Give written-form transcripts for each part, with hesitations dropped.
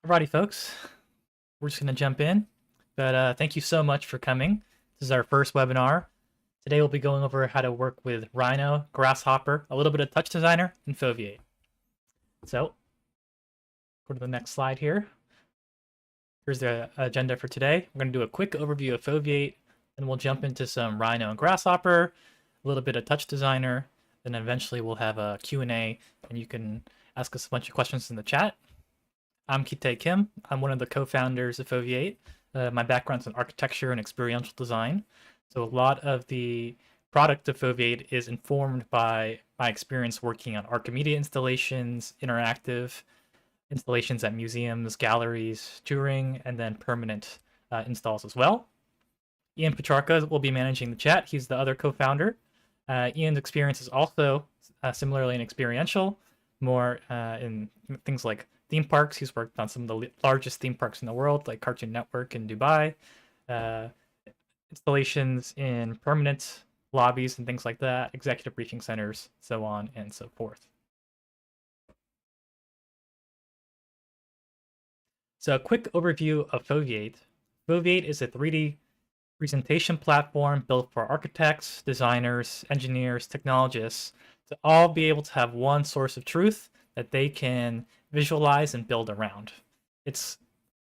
Alrighty, folks, we're just going to jump in, but thank you so much for coming. This is our first webinar. Today we'll be going over how to work with Rhino, Grasshopper, a little bit of Touchdesigner, and Foveate. So, go to the next slide here. Here's the agenda for today. We're going to do a quick overview of Foveate, then we'll jump into some Rhino and Grasshopper, a little bit of Touchdesigner, then eventually we'll have a Q&A, and you can ask us a bunch of questions in the chat. I'm Ki-tae Kim. I'm one of the co-founders of Foveate. My background's in architecture and experiential design. So a lot of the product of Foveate is informed by my experience working on Archimedia installations, interactive installations at museums, galleries, touring, and then permanent installs as well. Ian Petrarca will be managing the chat. He's the other co-founder. Ian's experience is also similarly in experiential, more in things like theme parks. He's worked on some of the largest theme parks in the world, like Cartoon Network in Dubai, installations in permanent lobbies and things like that, executive briefing centers, so on and so forth. So a quick overview of Foveate. Foveate is a 3D presentation platform built for architects, designers, engineers, technologists to all be able to have one source of truth that they can visualize and build around. It's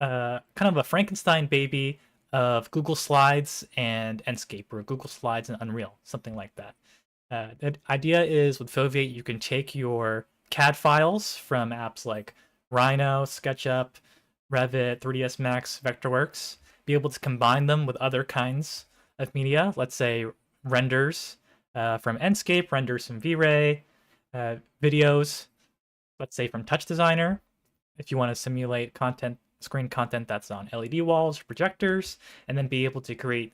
kind of a Frankenstein baby of Google Slides and Enscape, or Google Slides and Unreal, something like that. The idea is with Foveate, you can take your CAD files from apps like Rhino, SketchUp, Revit, 3ds Max, Vectorworks, be able to combine them with other kinds of media, let's say renders from Enscape, renders from V-Ray, videos, let's say from Touchdesigner, if you want to simulate content, screen content that's on LED walls, projectors, and then be able to create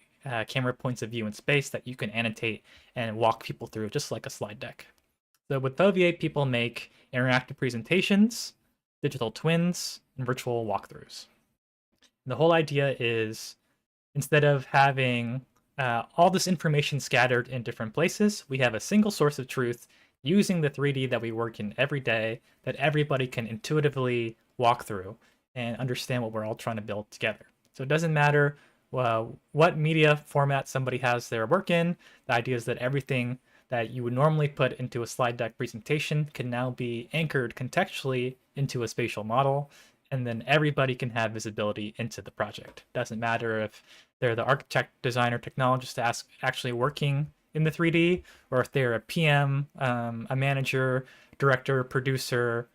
camera points of view in space that you can annotate and walk people through, just like a slide deck. So with Foveate, people make interactive presentations, digital twins, and virtual walkthroughs. And the whole idea is, instead of having all this information scattered in different places, we have a single source of truth using the 3D that we work in every day that everybody can intuitively walk through and understand what we're all trying to build together. So it doesn't matter what media format somebody has their work in. The idea is that everything that you would normally put into a slide deck presentation can now be anchored contextually into a spatial model, and then everybody can have visibility into the project. Doesn't matter if they're the architect, designer, technologist actually working in the 3D, or if they're a PM, a manager, director, producer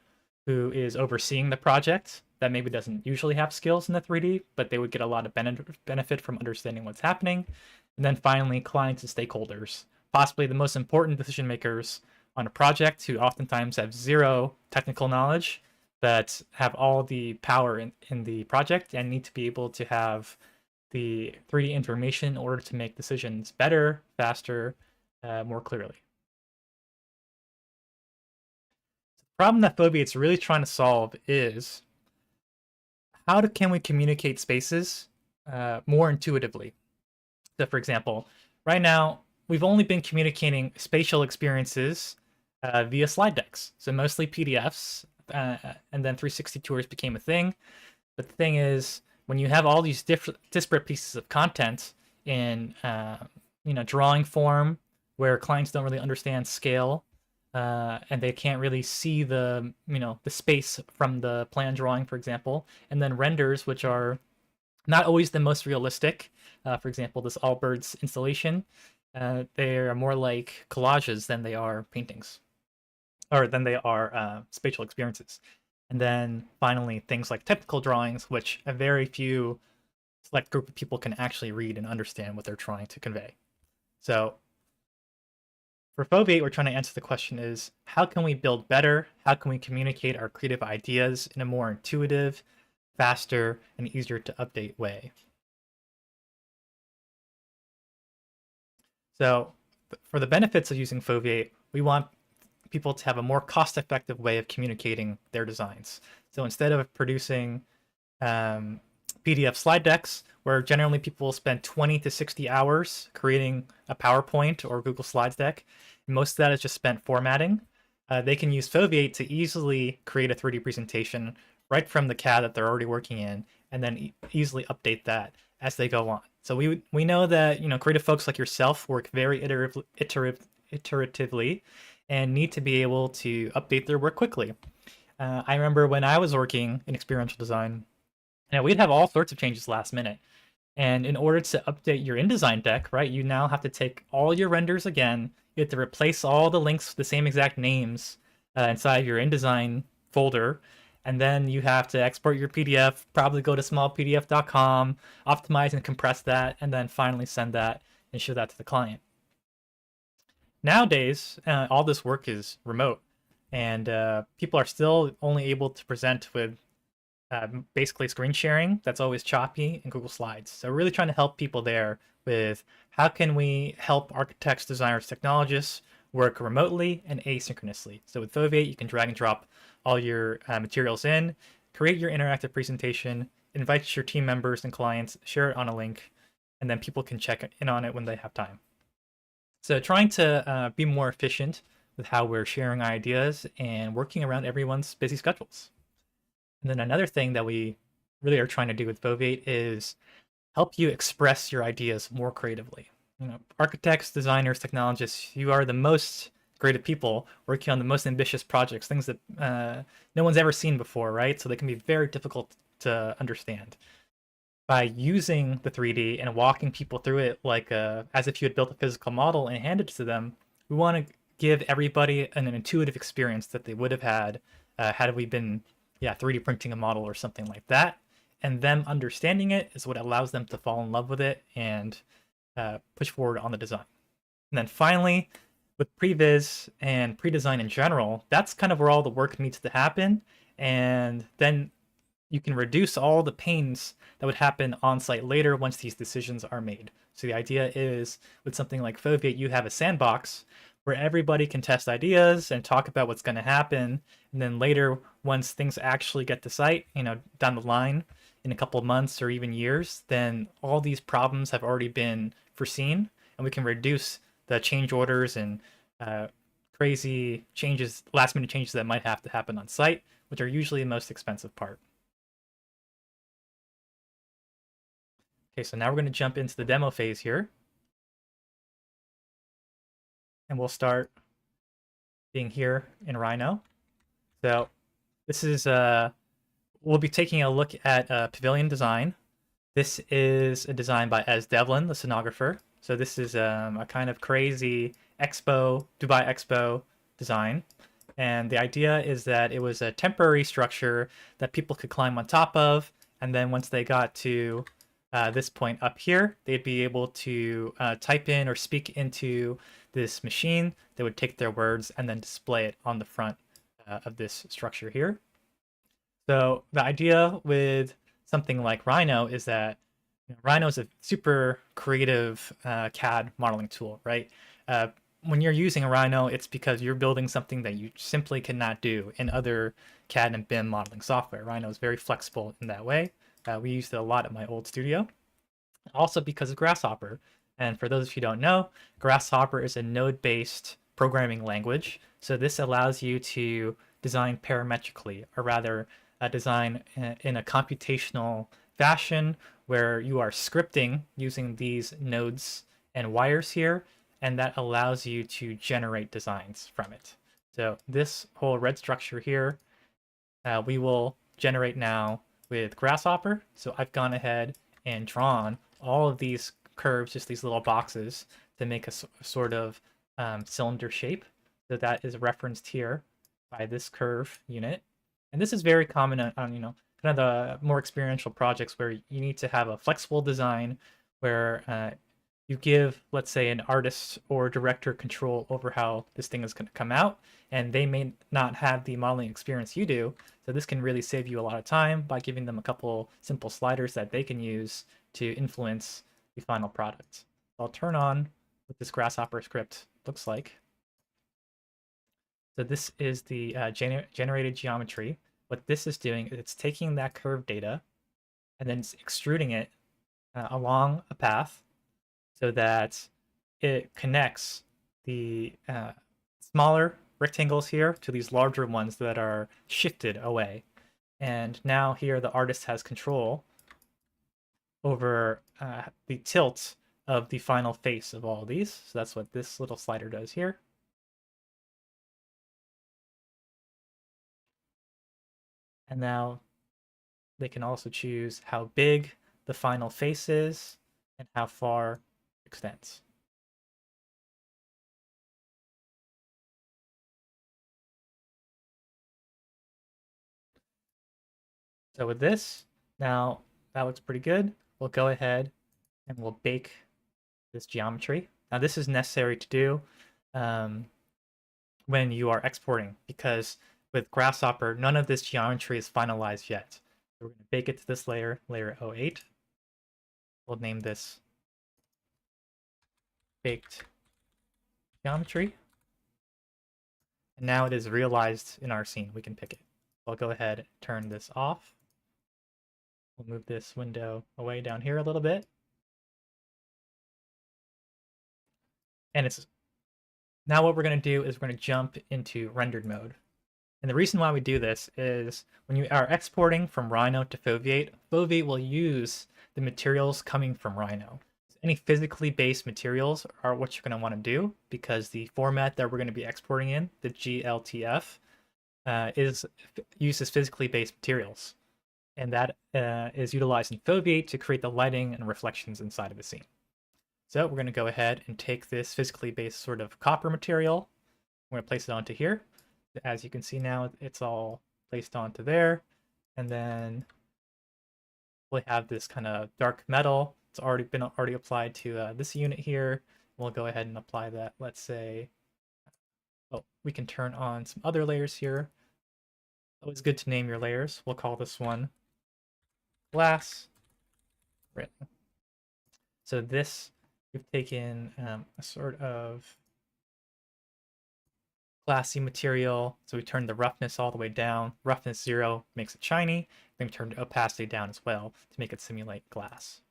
who is overseeing the project that maybe doesn't usually have skills in the 3D, but they would get a lot of benefit from understanding what's happening. And then finally, clients and stakeholders, possibly the most important decision makers on a project, who oftentimes have zero technical knowledge, but have all the power in the project and need to be able to have the 3D information in order to make decisions better, faster, more clearly. The problem that Foveate's really trying to solve is, how can we communicate spaces more intuitively? So for example, right now, we've only been communicating spatial experiences via slide decks. So mostly PDFs, and then 360 tours became a thing. But the thing is, when you have all these disparate pieces of content in drawing form, where clients don't really understand scale, and they can't really see the space from the plan drawing, for example, and then renders, which are not always the most realistic. For example, this Allbirds installation, they are more like collages than they are paintings, or than they are spatial experiences. And then finally, things like technical drawings, which a very few select group of people can actually read and understand what they're trying to convey. So for Foveate, we're trying to answer the question is, how can we build better? How can we communicate our creative ideas in a more intuitive, faster, and easier to update way? So for the benefits of using Foveate, we want people to have a more cost-effective way of communicating their designs. So instead of producing PDF slide decks, where generally people will spend 20 to 60 hours creating a PowerPoint or Google Slides deck, most of that is just spent formatting. They can use Foveate to easily create a 3D presentation right from the CAD that they're already working in, and then easily update that as they go on. So we know that creative folks like yourself work very iteratively and need to be able to update their work quickly. I remember when I was working in experiential design, we'd have all sorts of changes last minute. And in order to update your InDesign deck, right, you now have to take all your renders again. You have to replace all the links with the same exact names inside your InDesign folder. And then you have to export your PDF, probably go to smallpdf.com, optimize and compress that, and then finally send that and show that to the client. Nowadays, all this work is remote, and people are still only able to present with basically screen sharing that's always choppy in Google Slides. So we're really trying to help people there with how can we help architects, designers, technologists work remotely and asynchronously. So with Foveate, you can drag and drop all your materials in, create your interactive presentation, invite your team members and clients, share it on a link, and then people can check in on it when they have time. So trying to be more efficient with how we're sharing ideas and working around everyone's busy schedules. And then another thing that we really are trying to do with Foveate is help you express your ideas more creatively. Architects, designers, technologists, you are the most creative people working on the most ambitious projects, things that no one's ever seen before, right? So they can be very difficult to understand. By using the 3D and walking people through it like as if you had built a physical model and handed it to them, we want to give everybody an intuitive experience that they would have had had we been 3D printing a model or something like that. And them understanding it is what allows them to fall in love with it and push forward on the design. And then finally, with Previz and pre-design in general, that's kind of where all the work needs to happen. And then you can reduce all the pains that would happen on site later once these decisions are made. So the idea is with something like Foveate, you have a sandbox where everybody can test ideas and talk about what's going to happen. And then later, once things actually get to site, down the line in a couple of months or even years, then all these problems have already been foreseen, and we can reduce the change orders and crazy changes, last minute changes that might have to happen on site, which are usually the most expensive part. Okay, so now we're going to jump into the demo phase here. And we'll start being here in Rhino. So this is, we'll be taking a look at Pavilion design. This is a design by Devlin, the scenographer. So this is a kind of crazy Dubai Expo design. And the idea is that it was a temporary structure that people could climb on top of. And then once they got to this point up here, they'd be able to type in or speak into this machine that would take their words and then display it on the front of this structure here. So the idea with something like Rhino is that Rhino is a super creative CAD modeling tool, right? When you're using a Rhino, it's because you're building something that you simply cannot do in other CAD and BIM modeling software. Rhino is very flexible in that way. We used it a lot at my old studio. Also because of Grasshopper. And for those of you who don't know, Grasshopper is a node-based programming language. So this allows you to design parametrically, or rather design in a computational fashion where you are scripting using these nodes and wires here, and that allows you to generate designs from it. So this whole red structure here, we will generate now with Grasshopper. So I've gone ahead and drawn all of these curves, just these little boxes, to make a sort of cylinder shape. So that is referenced here by this curve unit. And this is very common on kind of the more experiential projects where you need to have a flexible design where you give, let's say, an artist or director control over how this thing is going to come out, and they may not have the modeling experience you do. So this can really save you a lot of time by giving them a couple simple sliders that they can use to influence the final product. I'll turn on what this Grasshopper script looks like. So this is the generated geometry. What this is doing is it's taking that curve data and then it's extruding it along a path so that it connects the smaller rectangles here to these larger ones that are shifted away. And now here the artist has control over the tilt of the final face of all of these. So that's what this little slider does here. And now they can also choose how big the final face is and how far it extends. So with this, now that looks pretty good. We'll go ahead and we'll bake this geometry. Now this is necessary to do when you are exporting, because with Grasshopper, none of this geometry is finalized yet. So we're going to bake it to this layer, layer 08. We'll name this baked geometry. And now it is realized in our scene. We can pick it. I'll go ahead and turn this off. We'll move this window away down here a little bit. And it's now what we're going to do is we're going to jump into rendered mode. And the reason why we do this is when you are exporting from Rhino to Foveate, Foveate will use the materials coming from Rhino. Any physically based materials are what you're going to want to do, because the format that we're going to be exporting in, the GLTF, uses physically based materials. And that is utilized in Foveate to create the lighting and reflections inside of the scene. So we're going to go ahead and take this physically based sort of copper material. We're going to place it onto here. As you can see now, it's all placed onto there. And then we have this kind of dark metal. It's already been applied to this unit here. We'll go ahead and apply that. Let's say, oh, we can turn on some other layers here. Always good to name your layers. We'll call this one glass. Right. So this, we've taken a sort of glassy material. So we turned the roughness all the way down. Roughness 0 makes it shiny. Then we turned the opacity down as well to make it simulate glass.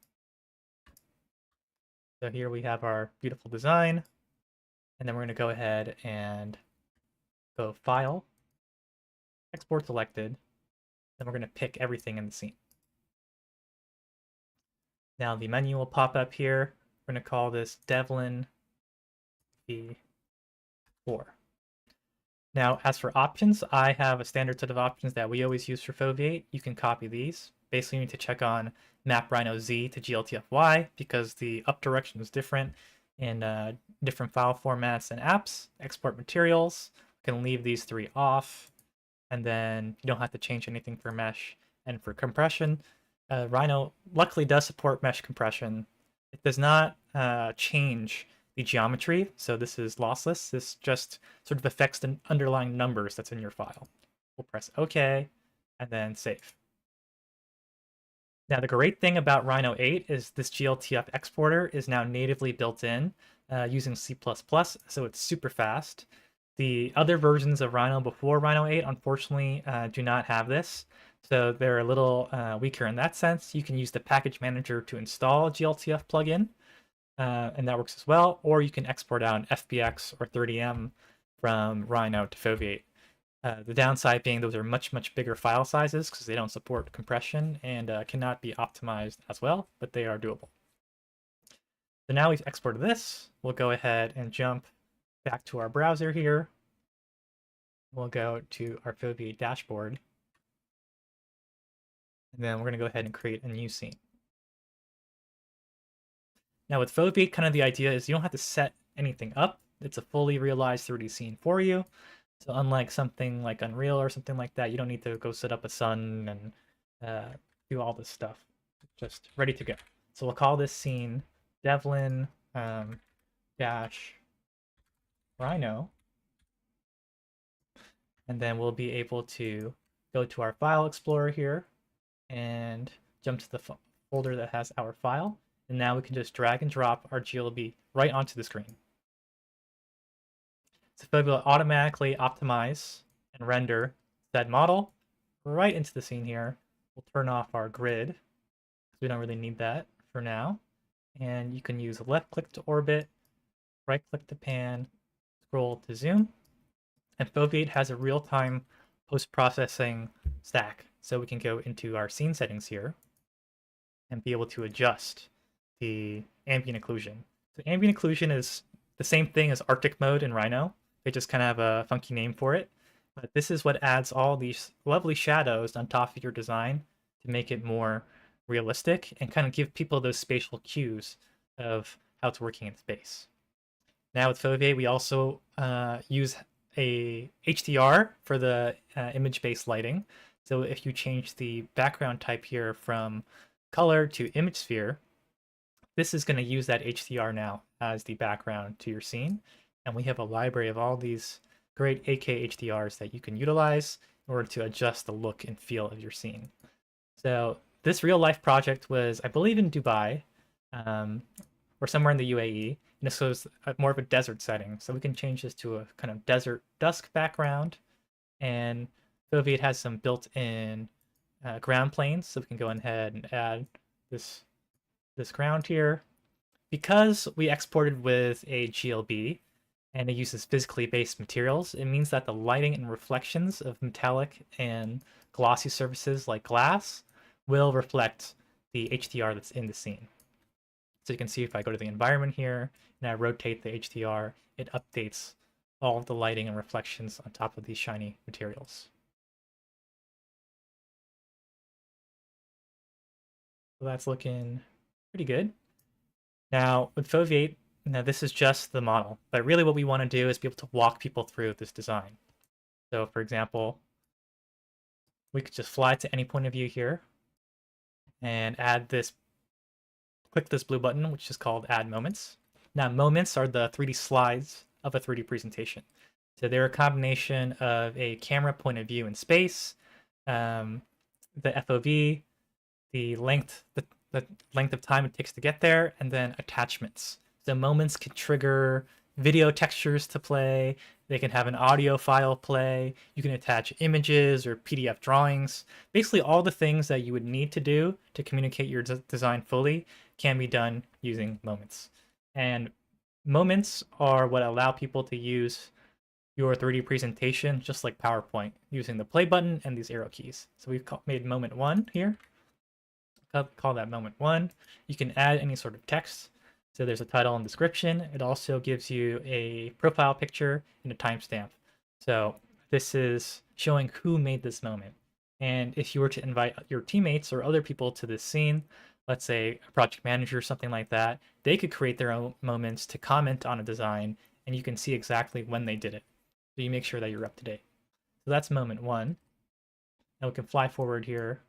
So here we have our beautiful design. And then we're going to go ahead and go File, Export Selected. Then we're going to pick everything in the scene. Now the menu will pop up here. We're going to call this Devlin V4. Now, as for options, I have a standard set of options that we always use for Foveate. You can copy these. Basically, you need to check on map Rhino Z to GLTF-Y, because the up direction is different in different file formats and apps. Export materials, you can leave these 3 off, and then you don't have to change anything for mesh. And for compression, Rhino luckily does support mesh compression. It does not change the geometry, so this is lossless. This just sort of affects the underlying numbers that's in your file. We'll press OK, and then save. Now, the great thing about Rhino 8 is this GLTF exporter is now natively built in using C++, so it's super fast. The other versions of Rhino before Rhino 8, unfortunately, do not have this, so they're a little weaker in that sense. You can use the package manager to install a GLTF plugin, and that works as well, or you can export out an FBX or 30M from Rhino to Foveate. The downside being those are much, much bigger file sizes because they don't support compression and cannot be optimized as well, but they are doable. So now we've exported this. We'll go ahead and jump back to our browser here. We'll go to our Foveate dashboard. And then we're going to go ahead and create a new scene. Now with Foveate, kind of the idea is you don't have to set anything up. It's a fully realized 3D scene for you. So unlike something like Unreal or something like that, you don't need to go set up a sun and do all this stuff. Just ready to go. So we'll call this scene Devlin dash Rhino. And then we'll be able to go to our file explorer here and jump to the folder that has our file. And now we can just drag and drop our GLB right onto the screen. So Foveate will automatically optimize and render that model right into the scene here. We'll turn off our grid because we don't really need that for now. And you can use left click to orbit, right click to pan, scroll to zoom. And Foveate has a real-time post-processing stack So we can go into our scene settings here and be able to adjust the ambient occlusion. So ambient occlusion is the same thing as Arctic mode in Rhino. They just kind of have a funky name for it. But this is what adds all these lovely shadows on top of your design to make it more realistic and kind of give people those spatial cues of how it's working in space. Now with Foveate, we also use a HDR for the image-based lighting. So if you change the background type here from color to image sphere, this is going to use that HDR now as the background to your scene. And we have a library of all these great 8K HDRs that you can utilize in order to adjust the look and feel of your scene. So this real life project was, I believe, in Dubai or somewhere in the UAE. And this was more of a desert setting. So we can change this to a kind of desert dusk background. And Foveate has some built-in ground planes. So we can go ahead and add this ground here. Because we exported with a GLB and it uses physically based materials, it means that the lighting and reflections of metallic and glossy surfaces like glass will reflect the HDR that's in the scene. So you can see if I go to the environment here and I rotate the HDR, it updates all of the lighting and reflections on top of these shiny materials. So that's looking pretty good. Now with Foveate, now this is just the model, but really what we want to do is be able to walk people through this design. So for example, we could just fly to any point of view here and add this, click this blue button, which is called Add Moments. Now moments are the 3D slides of a 3D presentation. So they're a combination of a camera point of view in space, the FOV, the length of time it takes to get there, and then attachments. So moments can trigger video textures to play. They can have an audio file play. You can attach images or PDF drawings. Basically, all the things that you would need to do to communicate your design fully can be done using moments. And moments are what allow people to use your 3D presentation just like PowerPoint using the play button and these arrow keys. So we've made moment 1 here. Call that moment 1. You can add any sort of text. So there's a title and description. It also gives you a profile picture and a timestamp. So this is showing who made this moment. And if you were to invite your teammates or other people to this scene, let's say a project manager or something like that, they could create their own moments to comment on a design, and you can see exactly when they did it. So you make sure that you're up to date. So that's moment 1. Now we can fly forward here,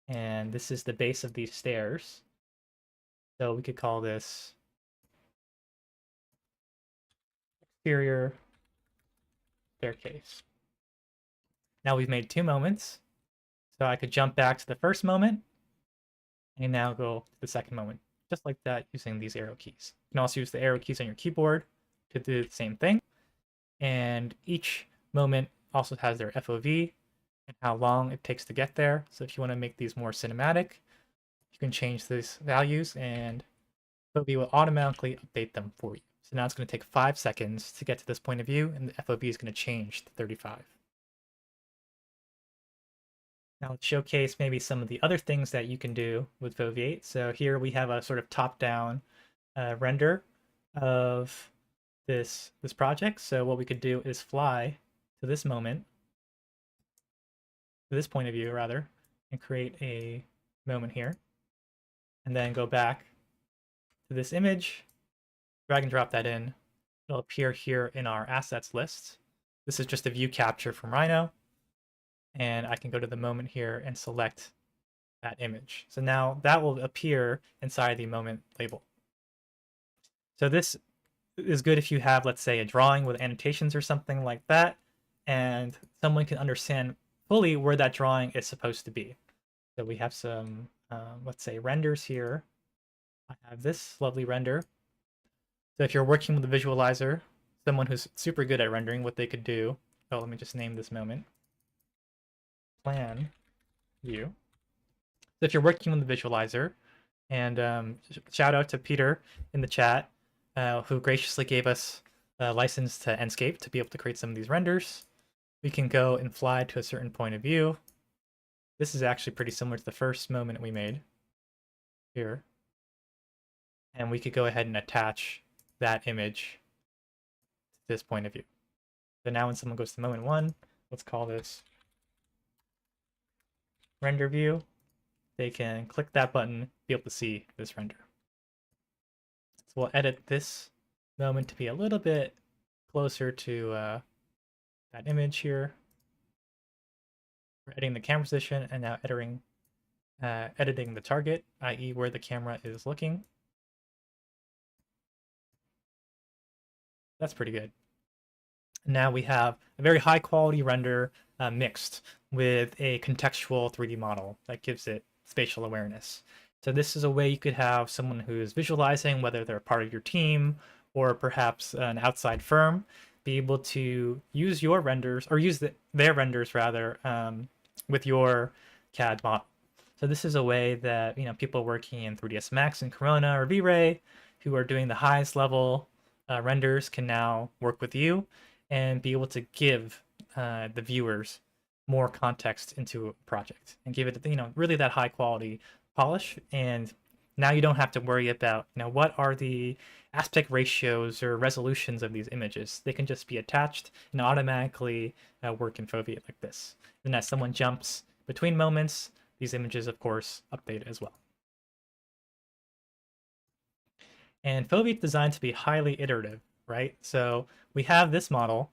and this is the base of these stairs. So we could call this exterior staircase. Now we've made 2 moments. So I could jump back to the first moment and now go to the second moment, just like that using these arrow keys. You can also use the arrow keys on your keyboard to do the same thing. And each moment also has their FOV and how long it takes to get there. So if you want to make these more cinematic, you can change these values and Foveate will automatically update them for you. So now it's going to take 5 seconds to get to this point of view, and the FOV is going to change to 35. Now let's showcase maybe some of the other things that you can do with Foveate. So here we have a sort of top-down render of this project. So what we could do is fly to this moment, to this point of view rather, and create a moment here, and then go back to this image, drag and drop that in. It'll appear here in our assets list. This is just a view capture from Rhino. And I can go to the moment here and select that image. So now that will appear inside the moment label. So this is good if you have, let's say, a drawing with annotations or something like that, and someone can understand fully where that drawing is supposed to be. So we have some, let's say, renders here. I have this lovely render. So if you're working with a visualizer, someone who's super good at rendering, what they could do, oh, let me just name this moment. Plan view. So if you're working with the visualizer, and shout out to Peter in the chat, who graciously gave us a license to Enscape to be able to create some of these renders. We can go and fly to a certain point of view. this is actually pretty similar to the first moment we made here. And we could go ahead and attach that image to this point of view. So now when someone goes to moment 1, let's call this render view. They can click that button, be able to see this render. So we'll edit this moment to be a little bit closer to that image here. We're editing the camera position and now editing the target, i.e. where the camera is looking. That's pretty good. Now we have a very high quality render mixed with a contextual 3D model that gives it spatial awareness. So this is a way you could have someone who's visualizing, whether they're part of your team or perhaps an outside firm, be able to use your renders, or use their renders rather, with your CAD model. So this is a way that people working in 3ds Max and Corona or V-Ray who are doing the highest level renders can now work with you and be able to give the viewers more context into a project and give it really that high quality polish. And now you don't have to worry about what are the aspect ratios or resolutions of these images. They can just be attached and automatically work in Foveate like this. And as someone jumps between moments, these images of course update as well. And Foveate is designed to be highly iterative, right? So we have this model,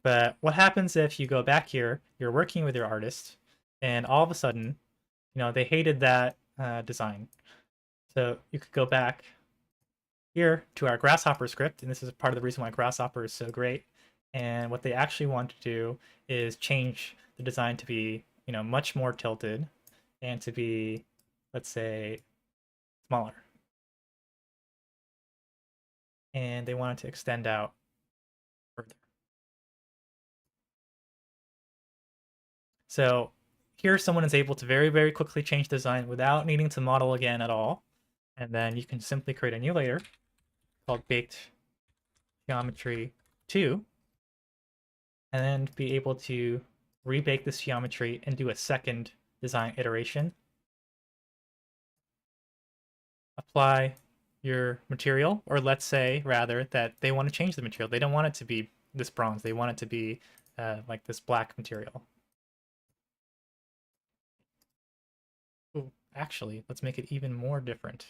but what happens if you go back here, you're working with your artist, and all of a sudden, they hated that design. So you could go back here to our Grasshopper script, and this is part of the reason why Grasshopper is so great. And what they actually want to do is change the design to be, much more tilted and to be, let's say, smaller. And they want it to extend out further. So here someone is able to very, very quickly change design without needing to model again at all. And then you can simply create a new layer called Baked Geometry 2, and then be able to rebake this geometry and do a second design iteration. Apply your material, or let's say rather that they want to change the material. They don't want it to be this bronze. They want it to be like this black material. Ooh, actually, let's make it even more different.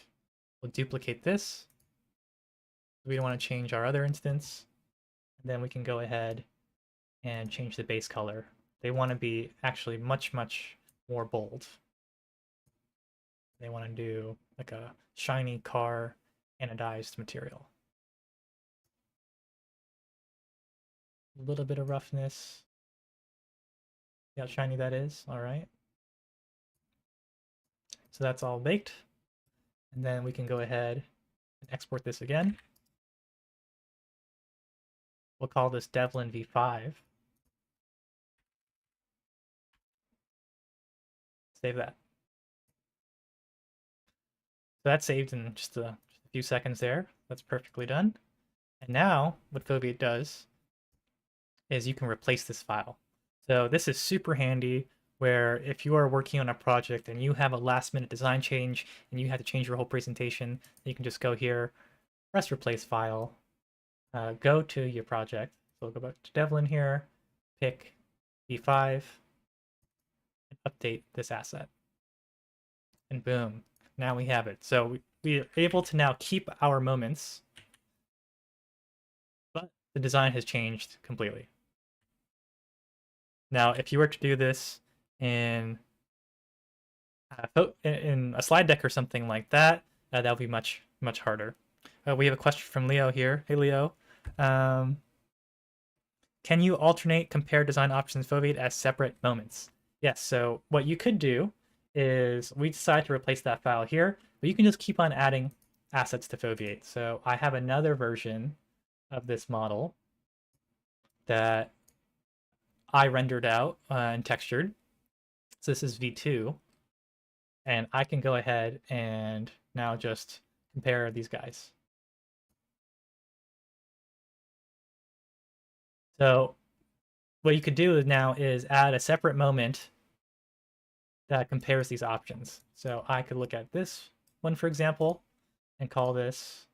We'll duplicate this. We don't want to change our other instance. And then we can go ahead and change the base color. They want to be actually much, much more bold. They want to do like a shiny car anodized material. A little bit of roughness. See how shiny that is? All right. So that's all baked. And then we can go ahead and export this again. We'll call this Devlin v5. Save that. So that's saved in just a few seconds there. That's perfectly done. And now what Foveate does is you can replace this file. So this is super handy where if you are working on a project and you have a last minute design change and you have to change your whole presentation, you can just go here, press replace file, go to your project. So we'll go back to Devlin here, pick V5, and update this asset. And boom, now we have it. So we are able to now keep our moments, but the design has changed completely. Now, if you were to do this in a slide deck or something like that, that would be much, much harder. We have a question from Leo here. Hey, Leo. Can you alternate compare design options Foveate as separate moments? Yes, so what you could do is we decide to replace that file here, but you can just keep on adding assets to Foveate. So I have another version of this model that I rendered out and textured. So this is V2. And I can go ahead and now just compare these guys. So what you could do now is add a separate moment that compares these options. So I could look at this one, for example, and call this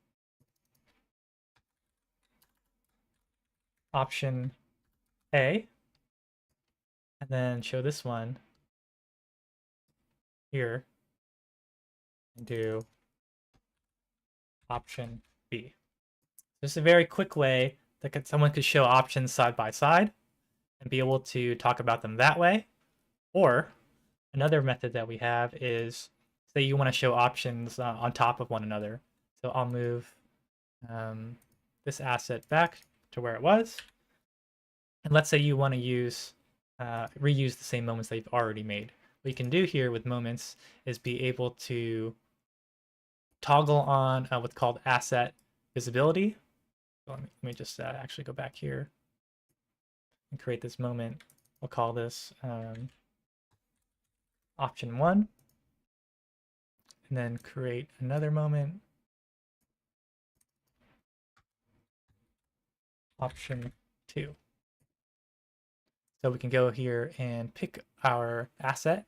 option A, and then show this one here and do option B. This is a very quick way that someone could show options side by side and be able to talk about them that way. Or another method that we have is, say you want to show options on top of one another. So I'll move this asset back to where it was. And let's say you want to reuse the same moments that you've already made. What you can do here with moments is be able to toggle on what's called asset visibility. So let me just actually go back here and create this moment. We'll call this option 1, and then create another moment, option 2. So we can go here and pick our asset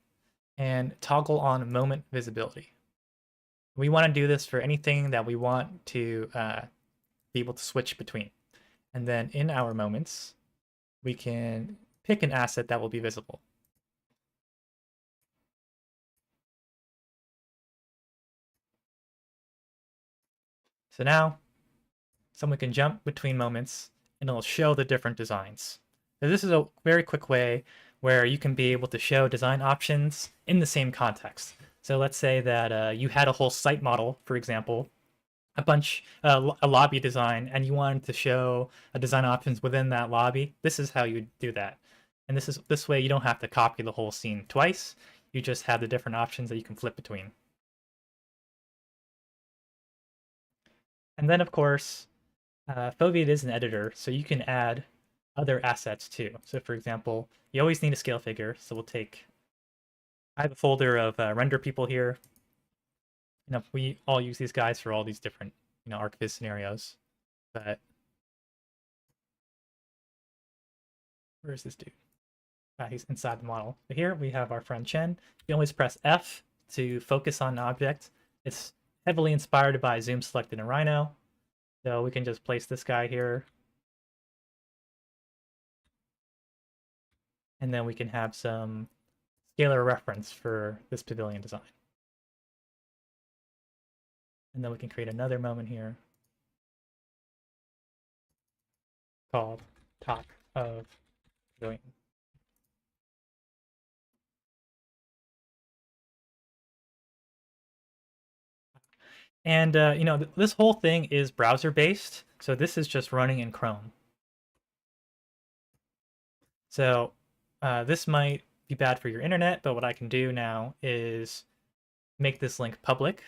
and toggle on moment visibility. We want to do this for anything that we want to be able to switch between. And then in our moments, we can pick an asset that will be visible. So now someone can jump between moments and it'll show the different designs. So this is a very quick way where you can be able to show design options in the same context. So let's say that you had a whole site model, for example, a lobby design, and you wanted to show a design options within that lobby. This is how you do that. And this way you don't have to copy the whole scene twice. You just have the different options that you can flip between. And then, of course, Foveate is an editor, so you can add other assets too. So for example, you always need a scale figure. So I have a folder of render people here. We all use these guys for all these different, ArchViz scenarios. But where's this dude? He's inside the model. But here we have our friend Chen. You can always press F to focus on an object. It's heavily inspired by zoom selected in Rhino. So we can just place this guy here. And then we can have some scalar reference for this pavilion design. And then we can create another moment here called top of pavilion. And this whole thing is browser based, so this is just running in Chrome. So this might be bad for your internet, but what I can do now is make this link public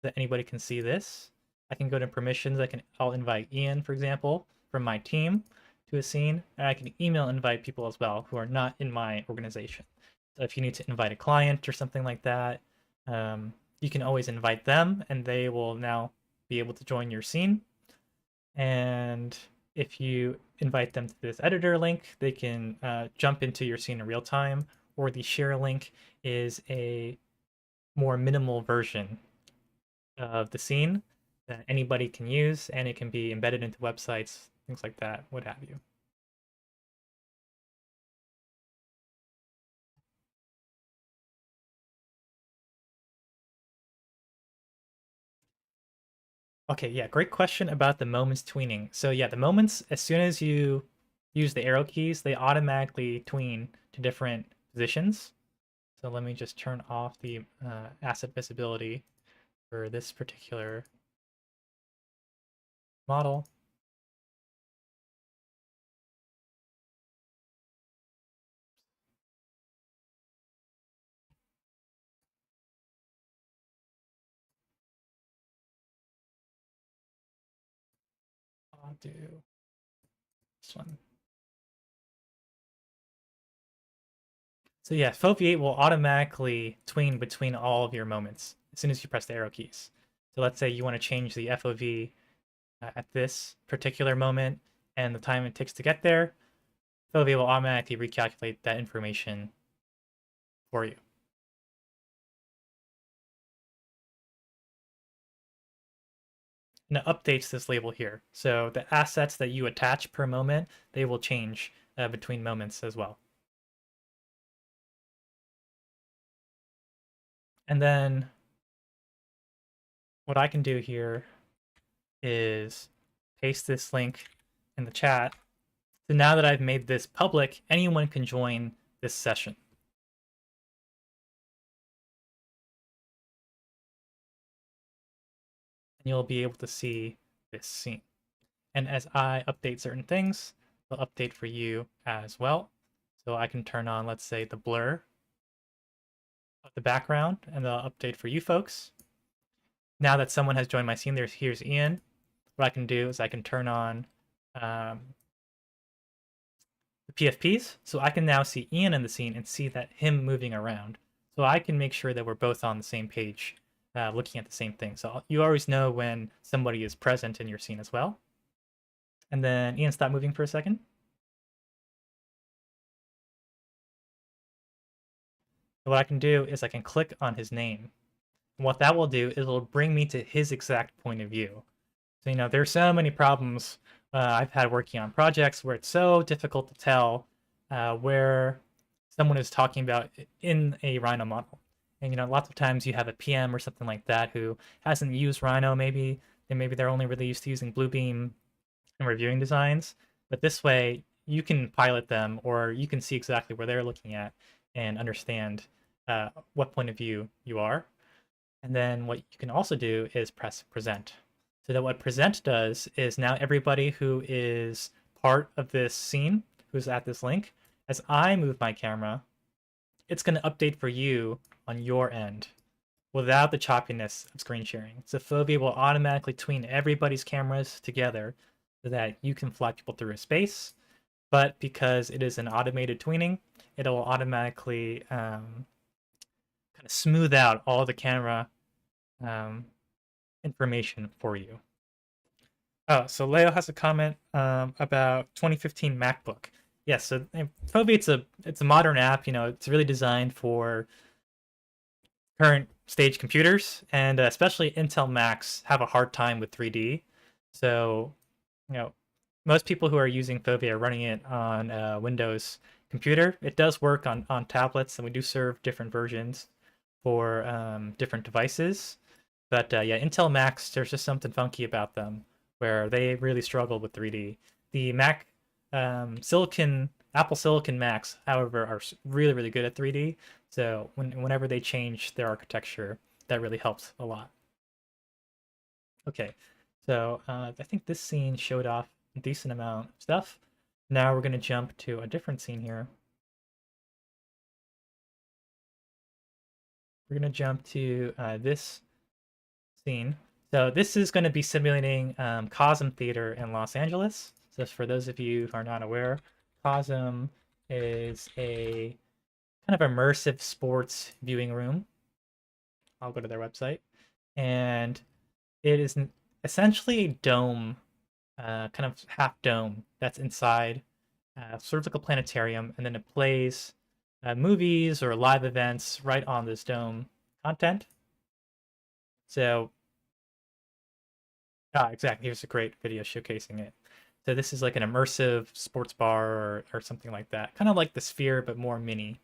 so that anybody can see this. I can go to permissions. I'll invite Ian, for example, from my team to a scene, and I can email invite people as well who are not in my organization. So if you need to invite a client or something like that, you can always invite them, and they will now be able to join your scene. And if you invite them to this editor link, they can jump into your scene in real time, or the share link is a more minimal version of the scene that anybody can use, and it can be embedded into websites, things like that, what have you. Okay, yeah, great question about the moments tweening. So yeah, the moments, as soon as you use the arrow keys, they automatically tween to different positions. So let me just turn off the asset visibility for this particular model. I'll do this one. So yeah, Foveate will automatically tween between all of your moments as soon as you press the arrow keys. So let's say you want to change the FOV at this particular moment and the time it takes to get there, Foveate will automatically recalculate that information for you. and it updates this label here. So the assets that you attach per moment, they will change between moments as well. And then what I can do here is paste this link in the chat. So now that I've made this public, anyone can join this session. And you'll be able to see this scene. And as I update certain things, they'll update for you as well. So I can turn on, let's say, the blur of the background, and they'll update for you folks. Now that someone has joined my scene, here's Ian. What I can do is I can turn on the PFPs, so I can now see Ian in the scene and see that him moving around. So I can make sure that we're both on the same page, looking at the same thing. So you always know when somebody is present in your scene as well. And then Ian, stop moving for a second. What I can do is I can click on his name. And what that will do is it'll bring me to his exact point of view. So, there's so many problems I've had working on projects where it's so difficult to tell where someone is talking about in a Rhino model. And, lots of times you have a PM or something like that who hasn't used Rhino maybe, and maybe they're only really used to using Bluebeam and reviewing designs. But this way, you can pilot them, or you can see exactly where they're looking at and understand what point of view you are. And then what you can also do is press present. So that what present does is now everybody who is part of this scene, who's at this link, as I move my camera, it's going to update for you on your end without the choppiness of screen sharing. So Foveate will automatically tween everybody's cameras together so that you can fly people through a space. But because it is an automated tweening, it'll automatically kind of smooth out all the camera information for you. Oh, so Leo has a comment about 2015 MacBook. Yes, so Foveate's it's a modern app. It's really designed for current stage computers, and especially Intel Macs have a hard time with 3D. So, most people who are using Foveate are running it on a Windows computer. It does work on tablets, and we do serve different versions for different devices. But yeah, Intel Macs, there's just something funky about them where they really struggle with 3D. The Mac Apple Silicon Macs, however, are really, really good at 3D. So whenever they change their architecture, that really helps a lot. Okay, so I think this scene showed off a decent amount of stuff. Now we're going to jump to a different scene here. We're going to jump to this scene. So this is going to be simulating COSM Theater in Los Angeles. So for those of you who are not aware, COSM is a kind of immersive sports viewing room. I'll go to their website. And it is essentially a dome, kind of half dome that's inside, sort of like a planetarium, and then it plays movies or live events right on this dome content. So, exactly. Here's a great video showcasing it. So this is like an immersive sports bar or something like that, kind of like the Sphere but more mini.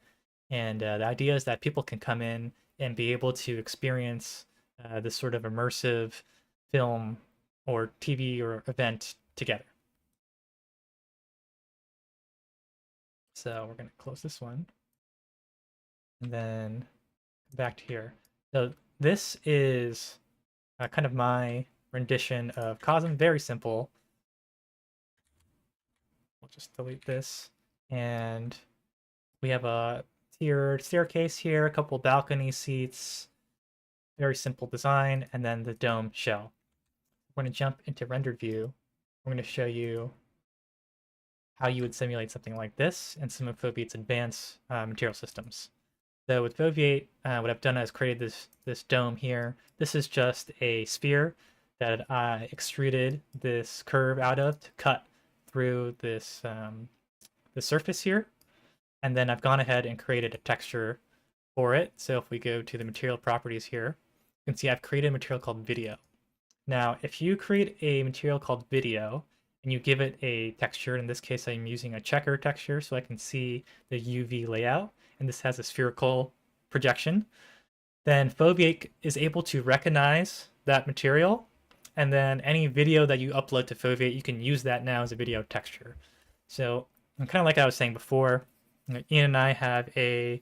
And the idea is that people can come in and be able to experience this sort of immersive film or TV or event together. So we're going to close this one. And then back to here. So this is kind of my rendition of COSM. Very simple. We'll just delete this. And we have a tiered staircase here, a couple balcony seats, very simple design, and then the dome shell. We're going to jump into rendered view. We're going to show you how you would simulate something like this in some of Foveate's advanced material systems. So with Foveate, what I've done is created this dome here. This is just a sphere that I extruded this curve out of to cut through this the surface here. And then I've gone ahead and created a texture for it. So if we go to the material properties here, you can see I've created a material called video. Now, if you create a material called video and you give it a texture, in this case, I'm using a checker texture so I can see the UV layout, and this has a spherical projection, then Foveate is able to recognize that material, and then any video that you upload to Foveate, you can use that now as a video texture. So, kind of like I was saying before, Ian and I have a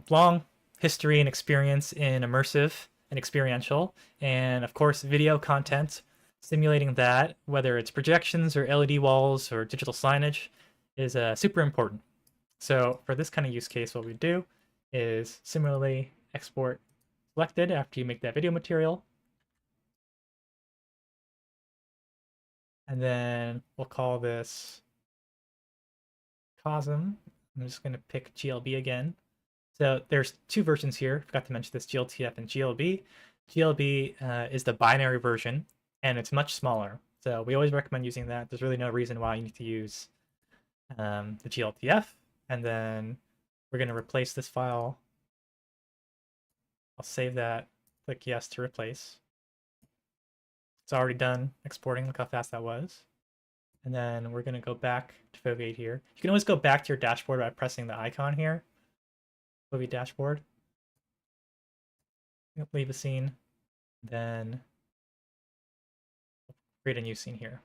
long history and experience in immersive and experiential, and of course, video content. Simulating that, whether it's projections or LED walls or digital signage, is super important. So for this kind of use case, what we do is similarly export selected after you make that video material. And then we'll call this COSM. I'm just going to pick GLB again. So there's two versions here. Forgot to mention this, GLTF and GLB. GLB is the binary version, and it's much smaller. So we always recommend using that. There's really no reason why you need to use the GLTF. And then we're going to replace this file. I'll save that, click yes to replace. It's already done exporting. Look how fast that was. And then we're going to go back to Foveate here. You can always go back to your dashboard by pressing the icon here. Foveate dashboard. Leave a scene. Then create a new scene here.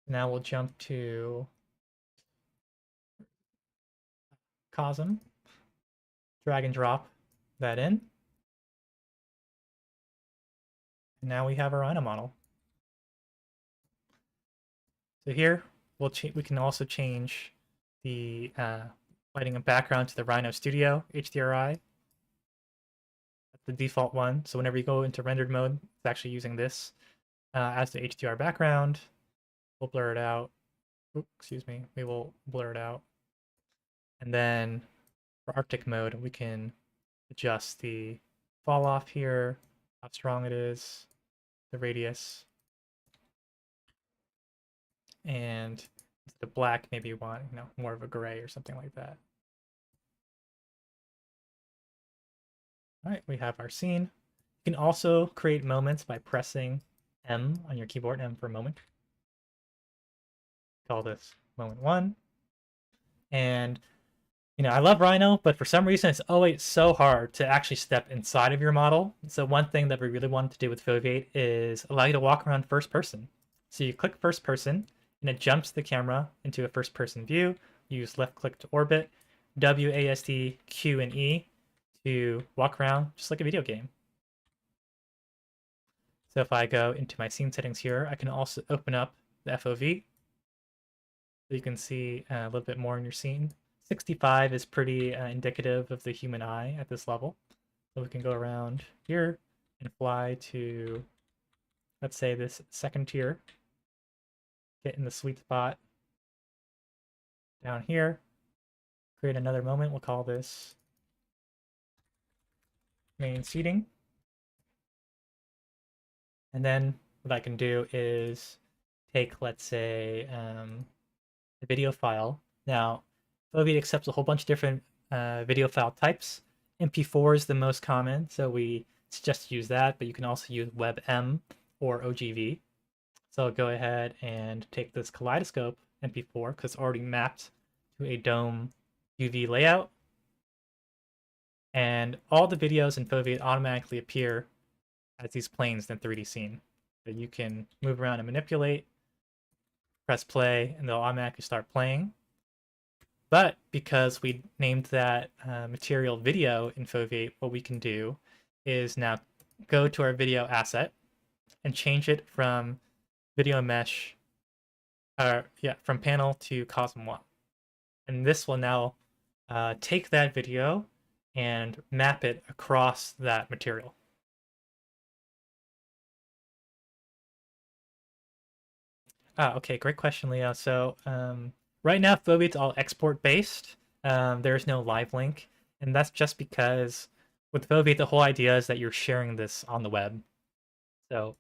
Now we'll jump to COSM, drag and drop that in. And now we have our Rhino model. So here we can also change the lighting and background to the Rhino Studio HDRI. That's the default one. So whenever you go into rendered mode, it's actually using this as the HDR background. We'll blur it out. Oops, excuse me. We will blur it out. And then for Arctic mode, we can adjust the fall off here, how strong it is, the radius. And instead of black, maybe you want, more of a gray or something like that. All right, we have our scene. You can also create moments by pressing M on your keyboard, M for moment. Call this moment 1. And I love Rhino, but for some reason it's always so hard to actually step inside of your model. So one thing that we really wanted to do with Foveate is allow you to walk around first person. So you click first person, and it jumps the camera into a first person view. Use left click to orbit, WASD, Q, and E to walk around just like a video game. So if I go into my scene settings here, I can also open up the FOV. So you can see a little bit more in your scene. 65 is pretty indicative of the human eye at this level. So we can go around here and fly to, let's say, this second tier. Get in the sweet spot down here. Create another moment. We'll call this main seating. And then what I can do is take, let's say, the video file. Now, Foveate accepts a whole bunch of different video file types. MP4 is the most common, so we suggest to use that, but you can also use WebM or OGV. So I'll go ahead and take this kaleidoscope MP4 because it's already mapped to a dome UV layout. And all the videos in Foveate automatically appear as these planes in the 3D scene. So you can move around and manipulate, press play, and they'll automatically start playing. But because we named that material video in Foveate, what we can do is now go to our video asset and change it from video mesh, from panel to COSM 1. And this will now take that video and map it across that material. Okay, great question, Leo. So right now, Foveate's all export based. There's no live link, and that's just because with Foveate, the whole idea is that you're sharing this on the web. So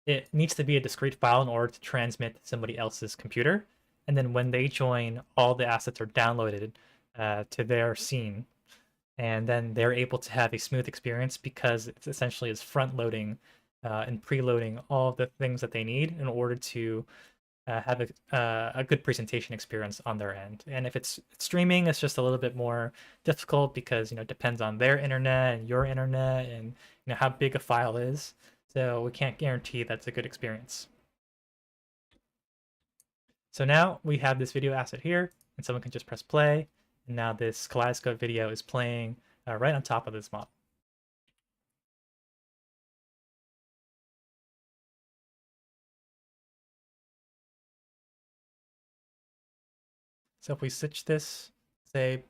it needs to be a discrete file in order to transmit to somebody else's computer, and then when they join, all the assets are downloaded to their scene. and then they're able to have a smooth experience because it's essentially is front loading and preloading all of the things that they need in order to have a good presentation experience on their end. And if it's streaming, it's just a little bit more difficult because it depends on their internet and your internet and how big a file is. So we can't guarantee that's a good experience. So now we have this video asset here, and someone can just press play, and now this kaleidoscope video is playing right on top of this model. So if we switch this, say,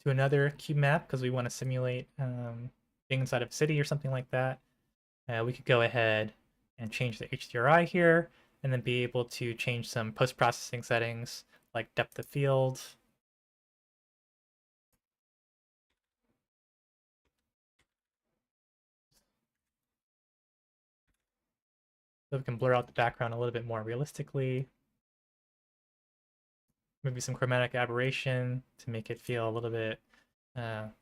to another cube map because we want to simulate being inside of a city or something like that, we could go ahead and change the HDRI here, and then be able to change some post-processing settings like depth of field. So we can blur out the background a little bit more realistically. Maybe some chromatic aberration to make it feel a little bit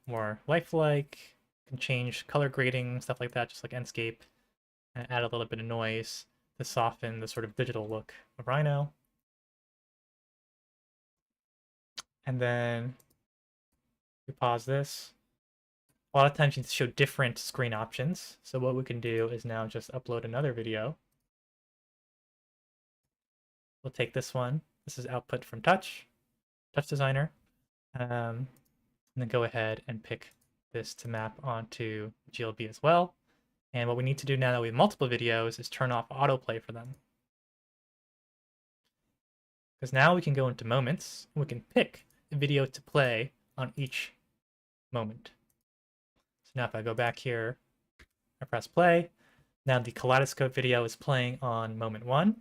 more lifelike. Can change color grading, stuff like that, just like Enscape, and add a little bit of noise to soften the sort of digital look of Rhino. And then we pause this. A lot of times you show different screen options. So what we can do is now just upload another video. We'll take this one. This is output from Touchdesigner. And then go ahead and pick this to map onto GLB as well. And what we need to do now that we have multiple videos is turn off autoplay for them. Because now we can go into moments, and we can pick a video to play on each moment. So now if I go back here, I press play. Now the kaleidoscope video is playing on moment 1.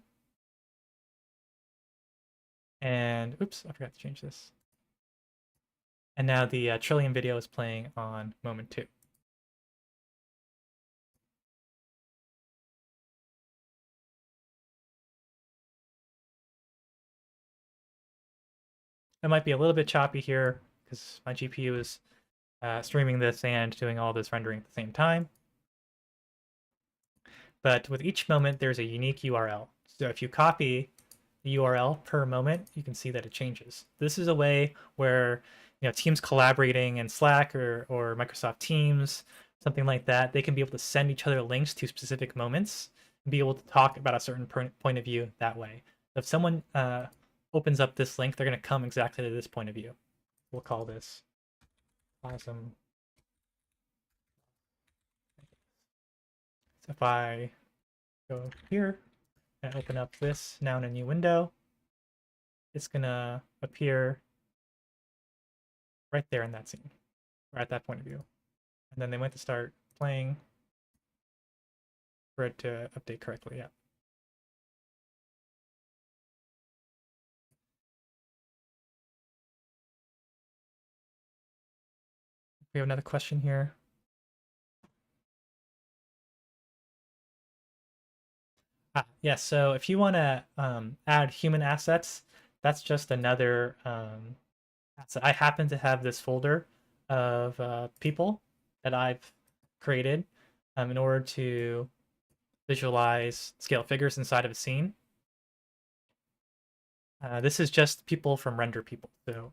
And oops, I forgot to change this. And now the Trillium video is playing on moment 2. It might be a little bit choppy here because my GPU is streaming this and doing all this rendering at the same time. But with each moment, there's a unique URL. So if you copy the URL per moment, you can see that it changes. This is a way where teams collaborating in Slack or Microsoft Teams, something like that, they can be able to send each other links to specific moments and be able to talk about a certain point of view that way. If someone opens up this link, they're going to come exactly to this point of view. We'll call this COSM. So if I go here and open up this now in a new window, it's going to appear right there in that scene, or at that point of view. And then they went to start playing for it to update correctly. Yeah. We have another question here. Yes, so if you want to add human assets, that's just another asset. I happen to have this folder of people that I've created in order to visualize scale figures inside of a scene. This is just people from Render People. So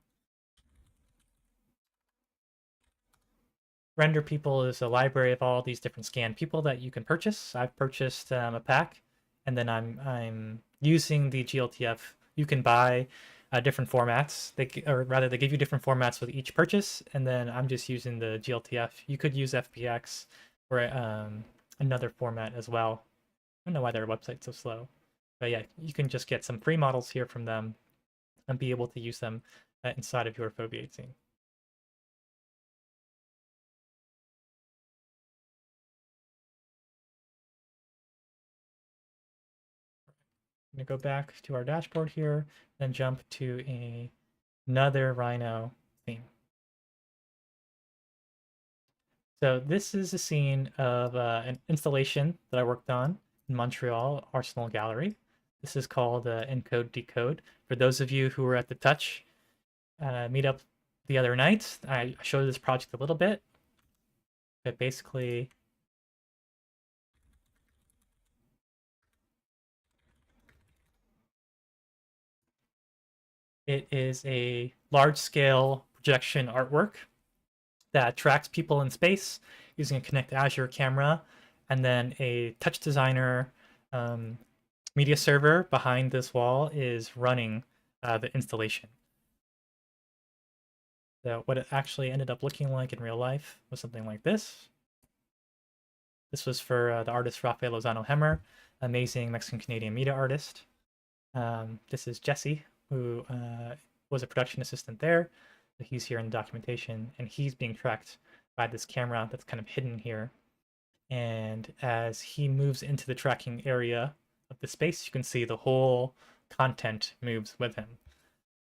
Render People is a library of all these different scanned people that you can purchase. I've purchased a pack, and then I'm using the GLTF. You can buy different formats. They give you different formats with each purchase, and then I'm just using the GLTF. You could use FBX or another format as well. I don't know why their website's so slow, but yeah, you can just get some free models here from them and be able to use them inside of your Foveate scene. I'm going to go back to our dashboard here, then jump to another Rhino theme. So this is a scene of an installation that I worked on in Montreal Arsenal Gallery. This is called Encode Decode. For those of you who were at the Touch meetup the other night. I showed this project a little bit, but basically it is a large-scale projection artwork that tracks people in space using a Connect Azure camera, and then a Touchdesigner um, media server behind this wall is running the installation. So what it actually ended up looking like in real life was something like this. This was for the artist Rafael Lozano Hemmer, amazing Mexican-Canadian media artist. This is Jesse, who was a production assistant there. So he's here in the documentation, and he's being tracked by this camera that's kind of hidden here. And as he moves into the tracking area of the space, you can see the whole content moves with him.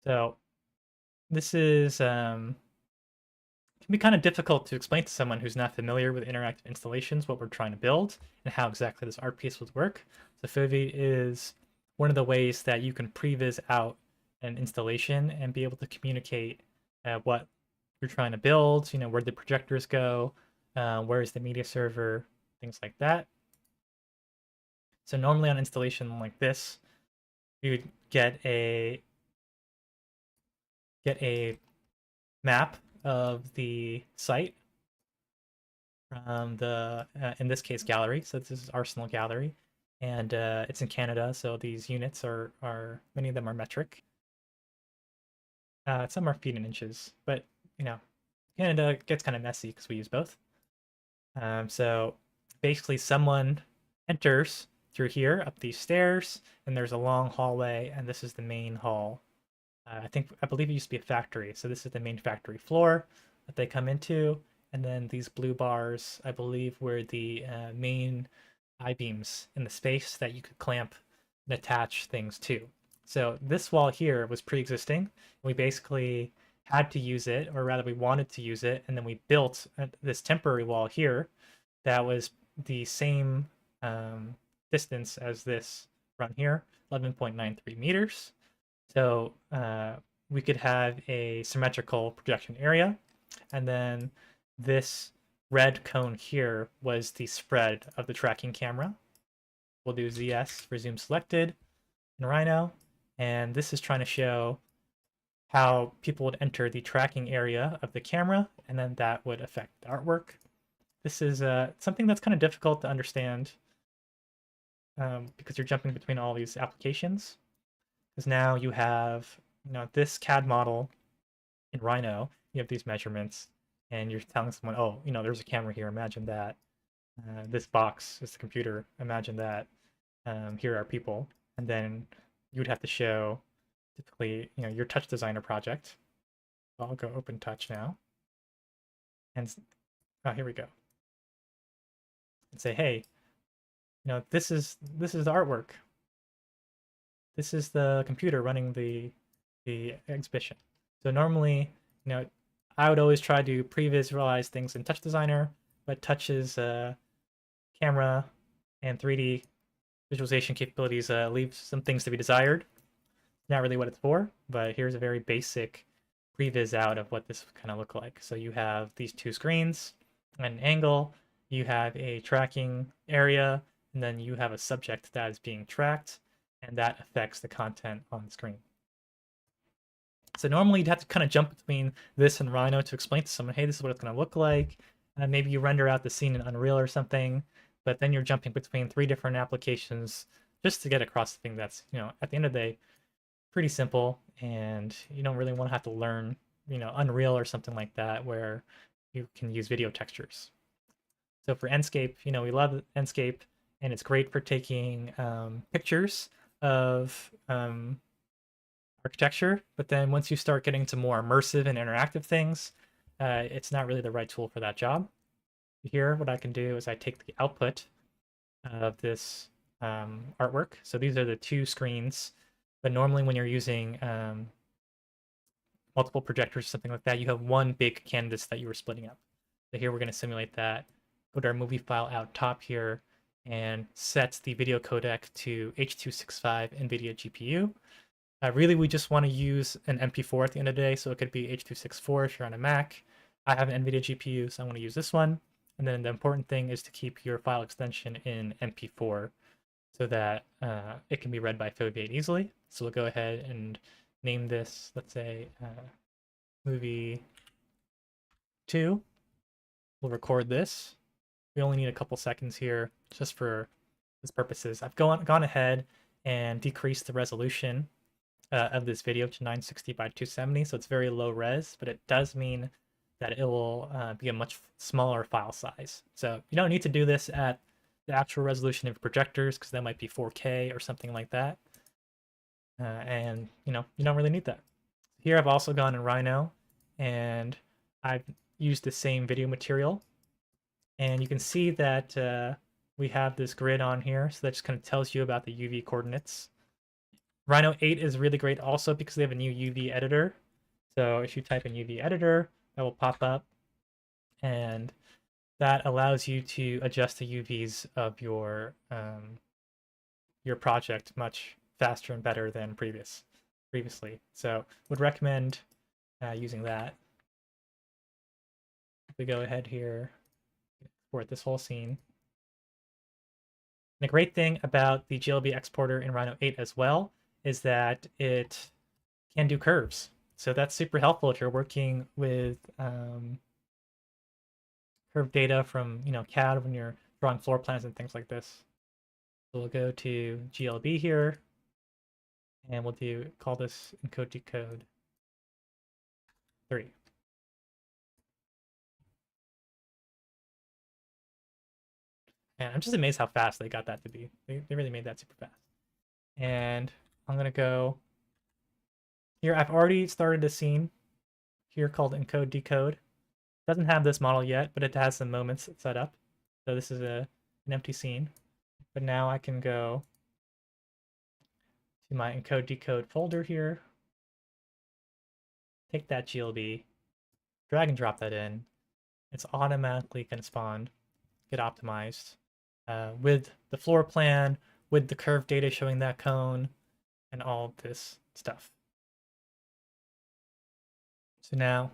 So this is can be kind of difficult to explain to someone who's not familiar with interactive installations what we're trying to build and how exactly this art piece would work. So Foveate is one of the ways that you can previs out an installation and be able to communicate what you're trying to build, you know, where the projectors go, where is the media server, things like that. So normally on installation like this, you would get a map of the site from the in this case gallery. So this is Arsenal Gallery, and it's in Canada. So these units are many of them are metric. Some are feet and inches, but you know, Canada gets kind of messy because we use both. So basically, someone enters through here up these stairs, and there's a long hallway, and this is the main hall. I believe it used to be a factory, so this is the main factory floor that they come into, and then these blue bars, I believe, were the main I-beams in the space that you could clamp and attach things to. So this wall here was pre-existing. We basically had to use it, or rather we wanted to use it, and then we built this temporary wall here that was the same distance as this run here, 11.93 meters. So we could have a symmetrical projection area, and then this red cone here was the spread of the tracking camera. We'll do ZS for zoom selected in Rhino, and this is trying to show how people would enter the tracking area of the camera, and then that would affect the artwork. This is something that's kind of difficult to understand because you're jumping between all these applications. Because now you have, you know, this CAD model in Rhino, you have these measurements, and you're telling someone, oh, you know, there's a camera here, imagine that. This box is the computer, imagine that. Here are people. And then you would have to show, typically, you know, your Touchdesigner project. So I'll go open touch now. And, oh, here we go. And say, hey, you know, this is the artwork. This is the computer running the exhibition. So normally, you know, I would always try to pre-visualize things in Touchdesigner, but Touch's camera and 3D visualization capabilities leave some things to be desired. Not really what it's for, but here's a very basic previs out of what this would kind of look like. So you have these two screens at an angle, you have a tracking area, and then you have a subject that is being tracked, and that affects the content on the screen. So normally you'd have to kind of jump between this and Rhino to explain to someone, hey, this is what it's going to look like. And maybe you render out the scene in Unreal or something, but then you're jumping between 3 different applications just to get across the thing that's, you know, at the end of the day, pretty simple, and you don't really want to have to learn, you know, Unreal or something like that where you can use video textures. So for Enscape, you know, we love Enscape, and it's great for taking pictures of architecture, but then once you start getting to more immersive and interactive things, it's not really the right tool for that job. Here, what I can do is I take the output of this artwork. So these are the 2 screens, but normally when you're using multiple projectors or something like that, you have one big canvas that you were splitting up. So here we're going to simulate that. Go to our movie file out top here and set the video codec to H.265 NVIDIA GPU. Really, we just want to use an MP4 at the end of the day, so it could be H.264 if you're on a Mac. I have an NVIDIA GPU, so I want to use this one. And then the important thing is to keep your file extension in MP4 so that it can be read by Foveate easily. So we'll go ahead and name this, let's say, movie 2. We'll record this. We only need a couple seconds here just for this purposes. I've gone ahead and decreased the resolution of this video to 960 by 270, so it's very low res, but it does mean that it will be a much smaller file size. So you don't need to do this at the actual resolution of projectors, because that might be 4K or something like that. And you don't really need that. Here I've also gone in Rhino, and I've used the same video material, and you can see that we have this grid on here, so that just kind of tells you about the UV coordinates. Rhino 8 is really great also because they have a new UV editor. So if you type in UV editor, that will pop up, and that allows you to adjust the UVs of your project much faster and better than previously. So would recommend using that. We go ahead here, export this whole scene. And the great thing about the GLB exporter in Rhino 8 as well is that it can do curves. So that's super helpful if you're working with curve data from CAD when you're drawing floor plans and things like this. So we'll go to GLB here, and we'll call this encode decode 3. And I'm just amazed how fast they got that to be. They really made that super fast. And I'm gonna go here. I've already started a scene here called encode decode. Doesn't have this model yet, but it has some moments set up. So this is an empty scene. But now I can go to my encode decode folder here, take that GLB, drag and drop that in. It's automatically going to spawn, get optimized with the floor plan, with the curve data showing that cone, and all this stuff. So now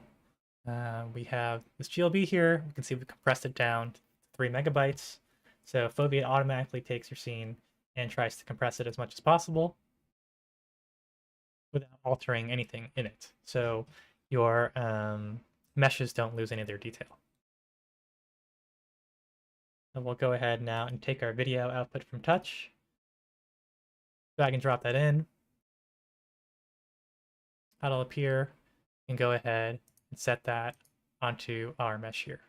we have this GLB here. We can see we compressed it down to 3 megabytes. So Foveate automatically takes your scene and tries to compress it as much as possible without altering anything in it. So your meshes don't lose any of their detail. And we'll go ahead now and take our video output from Touch, drag and drop that in. That'll appear, and go ahead and set that onto our mesh here.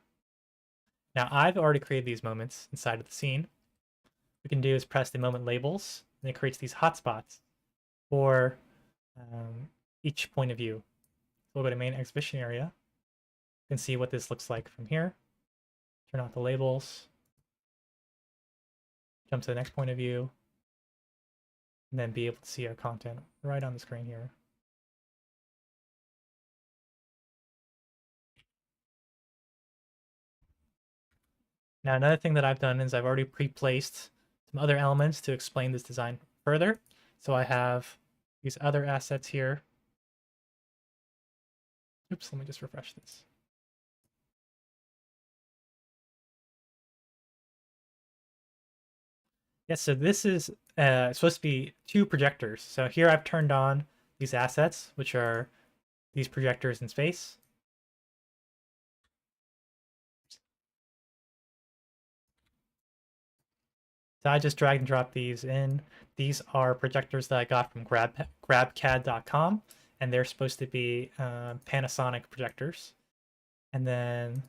Now I've already created these moments inside of the scene. What we can do is press the moment labels, and it creates these hotspots for each point of view. So we'll go to main exhibition area. You can see what this looks like from here. Turn off the labels. Jump to the next point of view, and then be able to see our content right on the screen here. Now, another thing that I've done is I've already pre-placed some other elements to explain this design further. So I have these other assets here. Oops, let me just refresh this. Yes, so this is supposed to be 2 projectors. So here I've turned on these assets, which are these projectors in space. So I just drag and drop these in. These are projectors that I got from grabcad.com, and they're supposed to be Panasonic projectors. And then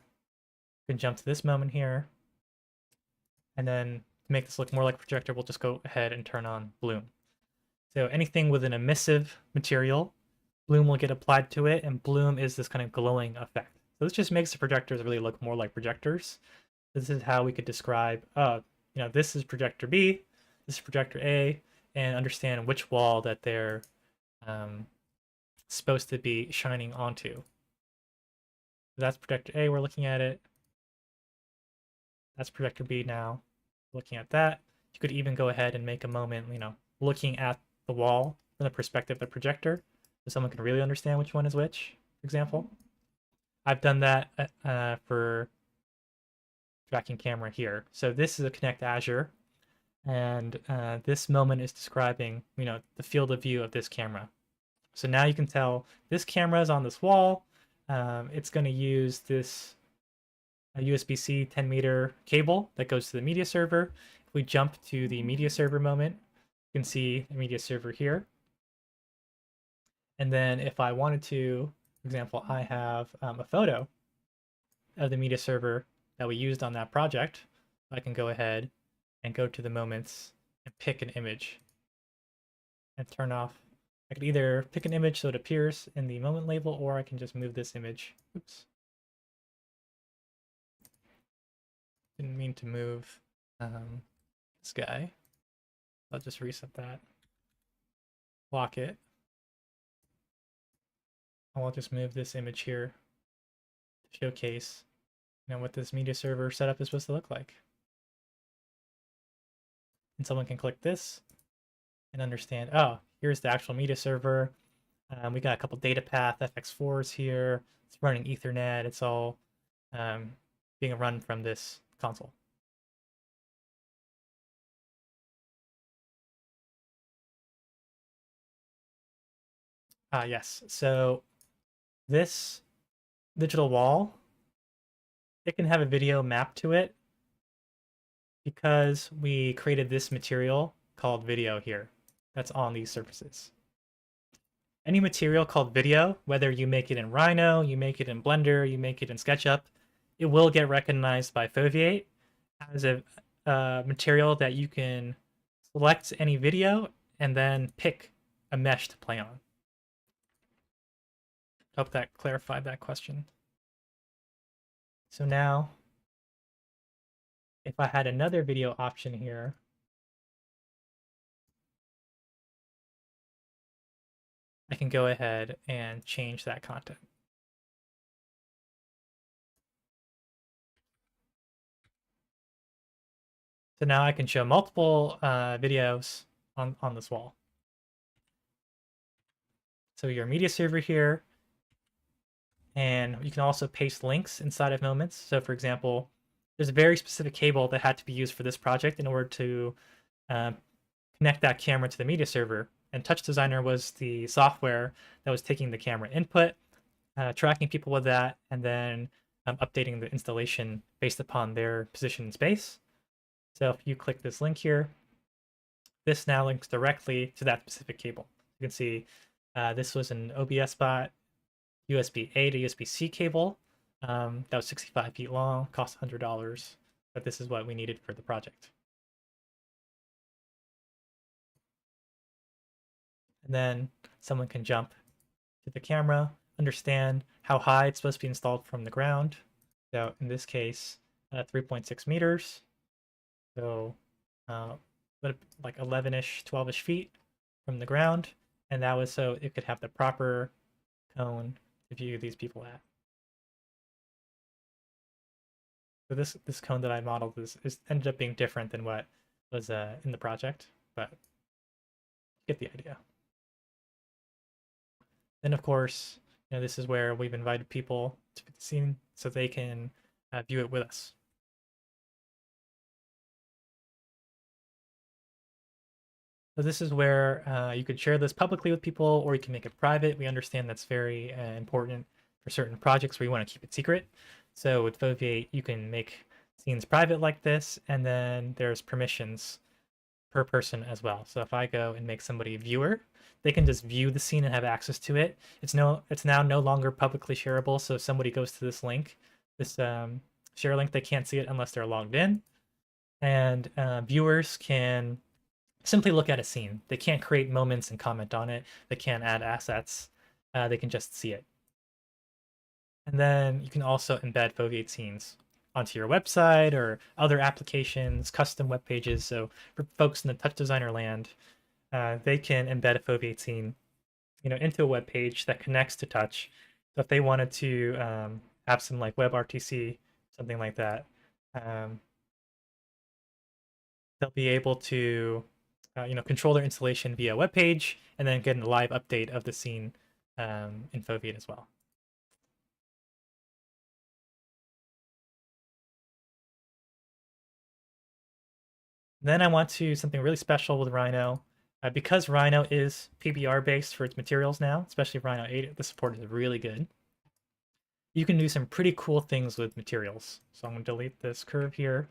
we can jump to this moment here, and then to make this look more like a projector, we'll just go ahead and turn on bloom. So anything with an emissive material, bloom will get applied to it, and bloom is this kind of glowing effect. So this just makes the projectors really look more like projectors. This is how we could describe, this is projector B, this is projector A, and understand which wall that they're supposed to be shining onto. So that's projector A, we're looking at it. That's projector B now, looking at that. You could even go ahead and make a moment, looking at the wall from the perspective of the projector, so someone can really understand which one is which, for example. I've done that for tracking camera here. So this is a Connect Azure, and this moment is describing, the field of view of this camera. So now you can tell this camera is on this wall. It's going to use this USB-C 10 meter cable that goes to the media server. If we jump to the media server moment, you can see the media server here. And then if I wanted to, for example, I have a photo of the media server that we used on that project. I can go ahead and go to the moments and pick an image and turn off. I could either pick an image so it appears in the moment label, or I can just move this image. Oops. Didn't mean to move this guy. I'll just reset that. Lock it. I'll just move this image here to showcase what this media server setup is supposed to look like. And someone can click this and understand, oh, here's the actual media server. We got a couple data path FX4s here. It's running Ethernet. It's all being run from this console. Yes, so this digital wall, it can have a video mapped to it because we created this material called video here that's on these surfaces. Any material called video, whether you make it in Rhino, you make it in Blender, you make it in SketchUp, it will get recognized by Foveate as a material that you can select any video and then pick a mesh to play on. Hope that clarified that question. So now, if I had another video option here, I can go ahead and change that content. So now I can show multiple videos on this wall. So your media server here, and you can also paste links inside of moments. So for example, there's a very specific cable that had to be used for this project in order to connect that camera to the media server. And Touchdesigner was the software that was taking the camera input, tracking people with that, and then updating the installation based upon their position in space. So if you click this link here, this now links directly to that specific cable. You can see this was an OBS bot, USB-A to USB-C cable. That was 65 feet long, cost $100, but this is what we needed for the project. And then someone can jump to the camera, understand how high it's supposed to be installed from the ground. So in this case, 3.6 meters. So like 11-ish, 12-ish feet from the ground. And that was so it could have the proper cone to view these people at. So this cone that I modeled is ended up being different than what was in the project, but you get the idea. Then of course, this is where we've invited people to the scene so they can view it with us. So this is where you could share this publicly with people, or you can make it private. We understand that's very important for certain projects where you want to keep it secret. So with Foveate, you can make scenes private like this, and then there's permissions per person as well. So if I go and make somebody a viewer, they can just view the scene and have access to it. It's now no longer publicly shareable. So if somebody goes to this link, this share link, they can't see it unless they're logged in. And viewers can simply look at a scene. They can't create moments and comment on it. They can't add assets. They can just see it. And then you can also embed Foveate scenes onto your website or other applications, custom web pages. So for folks in the Touchdesigner land, they can embed a Foveate scene, into a web page that connects to Touch. So if they wanted to have some like WebRTC, something like that, they'll be able to control their installation via web page, and then get a live update of the scene in Foveate as well. Then I want to something really special with Rhino. Because Rhino is PBR based for its materials now, especially Rhino 8, the support is really good. You can do some pretty cool things with materials. So I'm going to delete this curve here.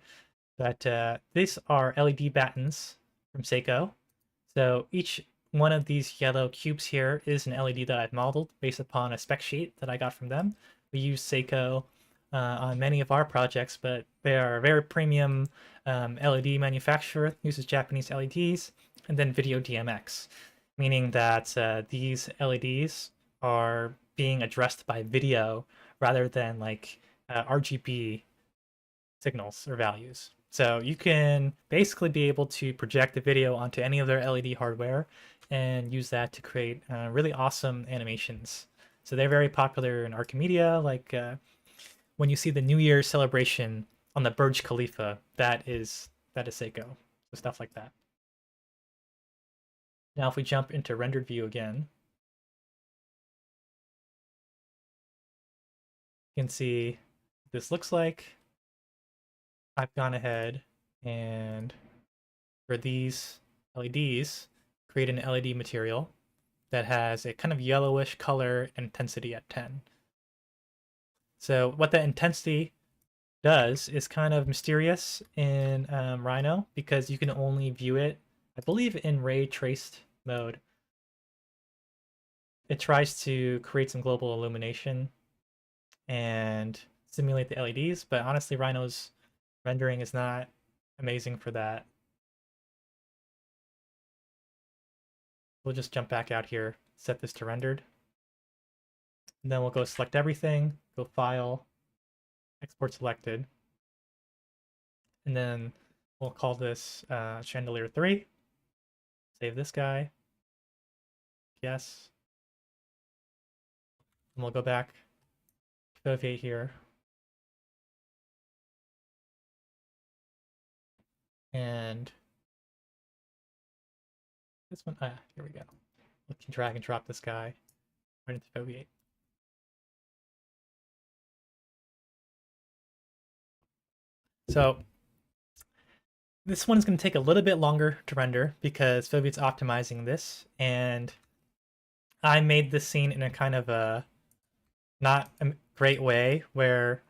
But these are LED battens from Seiko. So each one of these yellow cubes here is an LED that I've modeled based upon a spec sheet that I got from them. We use Seiko on many of our projects, but they are a very premium LED manufacturer, uses Japanese LEDs, and then Video DMX, meaning that these LEDs are being addressed by video rather than like RGB signals or values. So you can basically be able to project the video onto any of their LED hardware and use that to create really awesome animations. So they're very popular in Archimedia, like when you see the New Year's celebration on the Burj Khalifa, that is Seiko. So stuff like that. Now if we jump into rendered view again, you can see what this looks like. I've gone ahead and for these LEDs, create an LED material that has a kind of yellowish color intensity at 10. So what that intensity does is kind of mysterious in Rhino because you can only view it, I believe, in ray traced mode. It tries to create some global illumination and simulate the LEDs, but honestly, Rhino's rendering is not amazing for that. We'll just jump back out here, set this to rendered. And then we'll go select everything, go File, Export Selected. And then we'll call this Chandelier 3. Save this guy. Yes. And we'll go back to Foveate here. And this one, here we go. We can drag and drop this guy right into Foveate. So this one is going to take a little bit longer to render because Foveate's optimizing this, and I made this scene in a kind of a not a great way where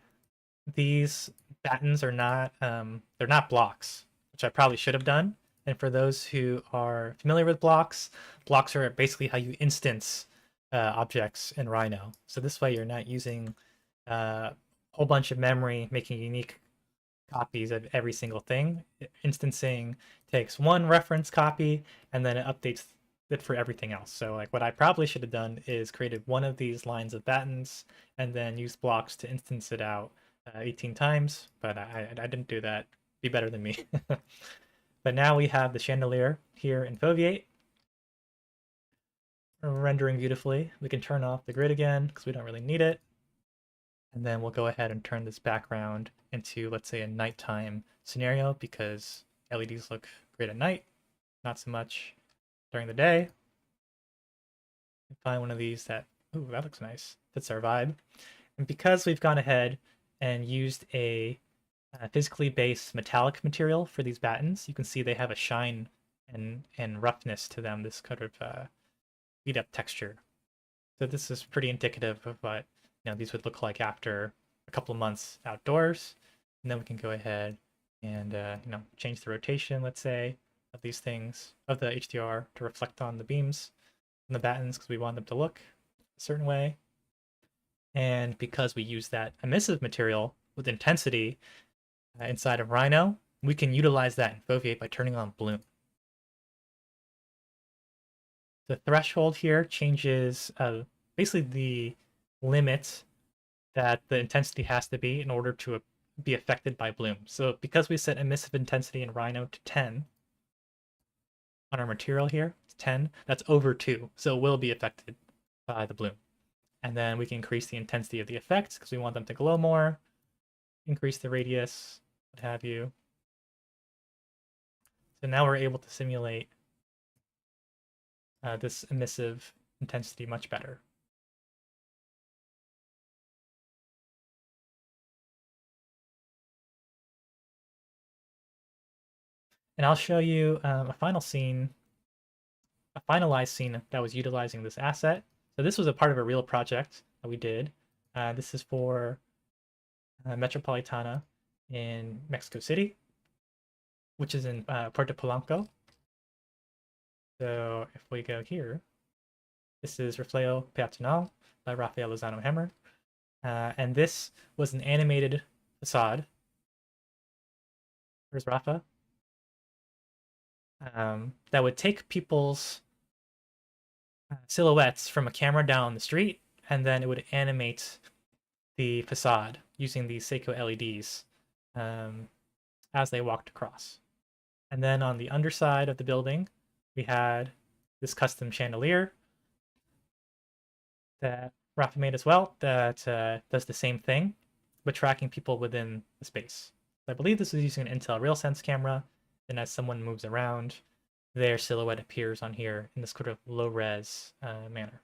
these battens are not they're not blocks, which I probably should have done. And for those who are familiar with blocks, blocks are basically how you instance objects in Rhino. So this way you're not using a whole bunch of memory making unique copies of every single thing. Instancing takes one reference copy and then it updates it for everything else. So like what I probably should have done is created one of these lines of battens and then used blocks to instance it out 18 times, but I didn't do that. Be better than me. But now we have the chandelier here in Foveate rendering beautifully. We can turn off the grid again because we don't really need it. And then we'll go ahead and turn this background into, let's say, a nighttime scenario because LEDs look great at night, not so much during the day. Find one of these that, ooh, that looks nice, fits our vibe. And because we've gone ahead and used a physically based metallic material for these battens, you can see they have a shine and roughness to them, this kind of beat up texture. So this is pretty indicative of what these would look like after a couple of months outdoors. And then we can go ahead and change the rotation, let's say, of these things, of the HDR to reflect on the beams and the battens because we want them to look a certain way. And because we use that emissive material with intensity inside of Rhino, we can utilize that in Foveate by turning on bloom. The threshold here changes basically the limit that the intensity has to be in order to be affected by bloom. So because we set emissive intensity in Rhino to 10 on our material here, it's 10, that's over 2, so it will be affected by the bloom. And then we can increase the intensity of the effects because we want them to glow more, increase the radius, what have you. So now we're able to simulate this emissive intensity much better. And I'll show you a finalized scene that was utilizing this asset. So this was a part of a real project that we did. This is for Metropolitana in Mexico City, which is in Puerto Polanco. So if we go here, this is Reflejo Peatonal by Rafael Lozano Hemmer. And this was an animated facade. Where's Rafa? That would take people's silhouettes from a camera down the street, and then it would animate the facade using these Seiko LEDs as they walked across. And then on the underside of the building, we had this custom chandelier that Rafa made as well that does the same thing, but tracking people within the space. I believe this is using an Intel RealSense camera, and as someone moves around, their silhouette appears on here in this sort of low-res manner.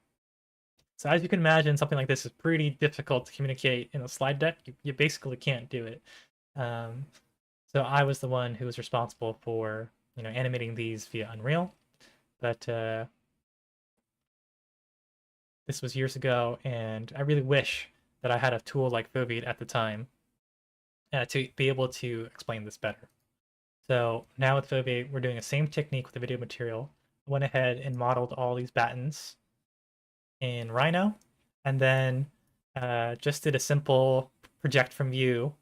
So as you can imagine, something like this is pretty difficult to communicate in a slide deck. You basically can't do it. So I was the one who was responsible for animating these via Unreal. But this was years ago, and I really wish that I had a tool like Foveate at the time to be able to explain this better. So now with Foveate, we're doing the same technique with the video material. I went ahead and modeled all these battens in Rhino, and then just did a simple project from view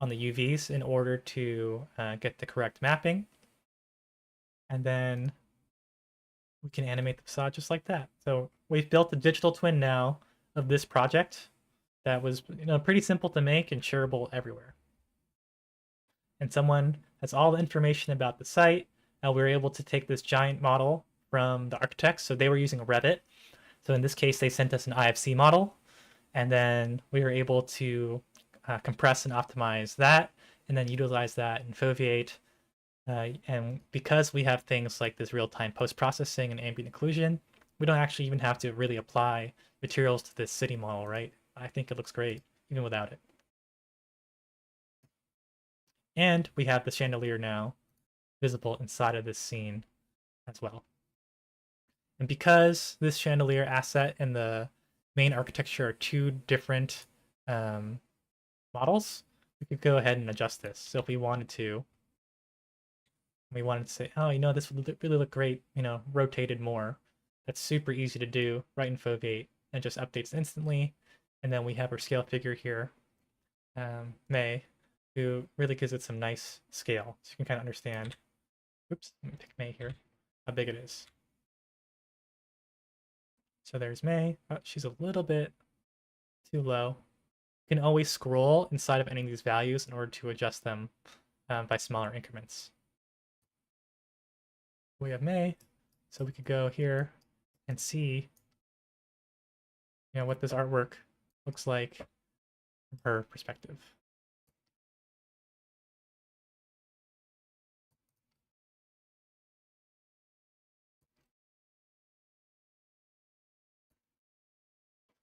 on the UVs in order to get the correct mapping. And then we can animate the facade just like that. So we've built a digital twin now of this project that was pretty simple to make and shareable everywhere. And someone has all the information about the site. We were able to take this giant model from the architects. So they were using a Revit. So in this case, they sent us an IFC model, and then we were able to compress and optimize that, and then utilize that in Foveate. And because we have things like this real-time post-processing and ambient occlusion, we don't actually even have to really apply materials to this city model, right? I think it looks great, even without it. And we have the chandelier now visible inside of this scene as well. And because this chandelier asset and the main architecture are two different models, we could go ahead and adjust this. So if we wanted to say, oh, this would really look great, rotated more. That's super easy to do right in Foveate, and just updates instantly. And then we have our scale figure here, May, who really gives it some nice scale. So you can kind of understand, oops, let me pick May here, how big it is. So there's May. Oh, she's a little bit too low. You can always scroll inside of any of these values in order to adjust them by smaller increments. We have May, so we could go here and see what this artwork looks like from her perspective.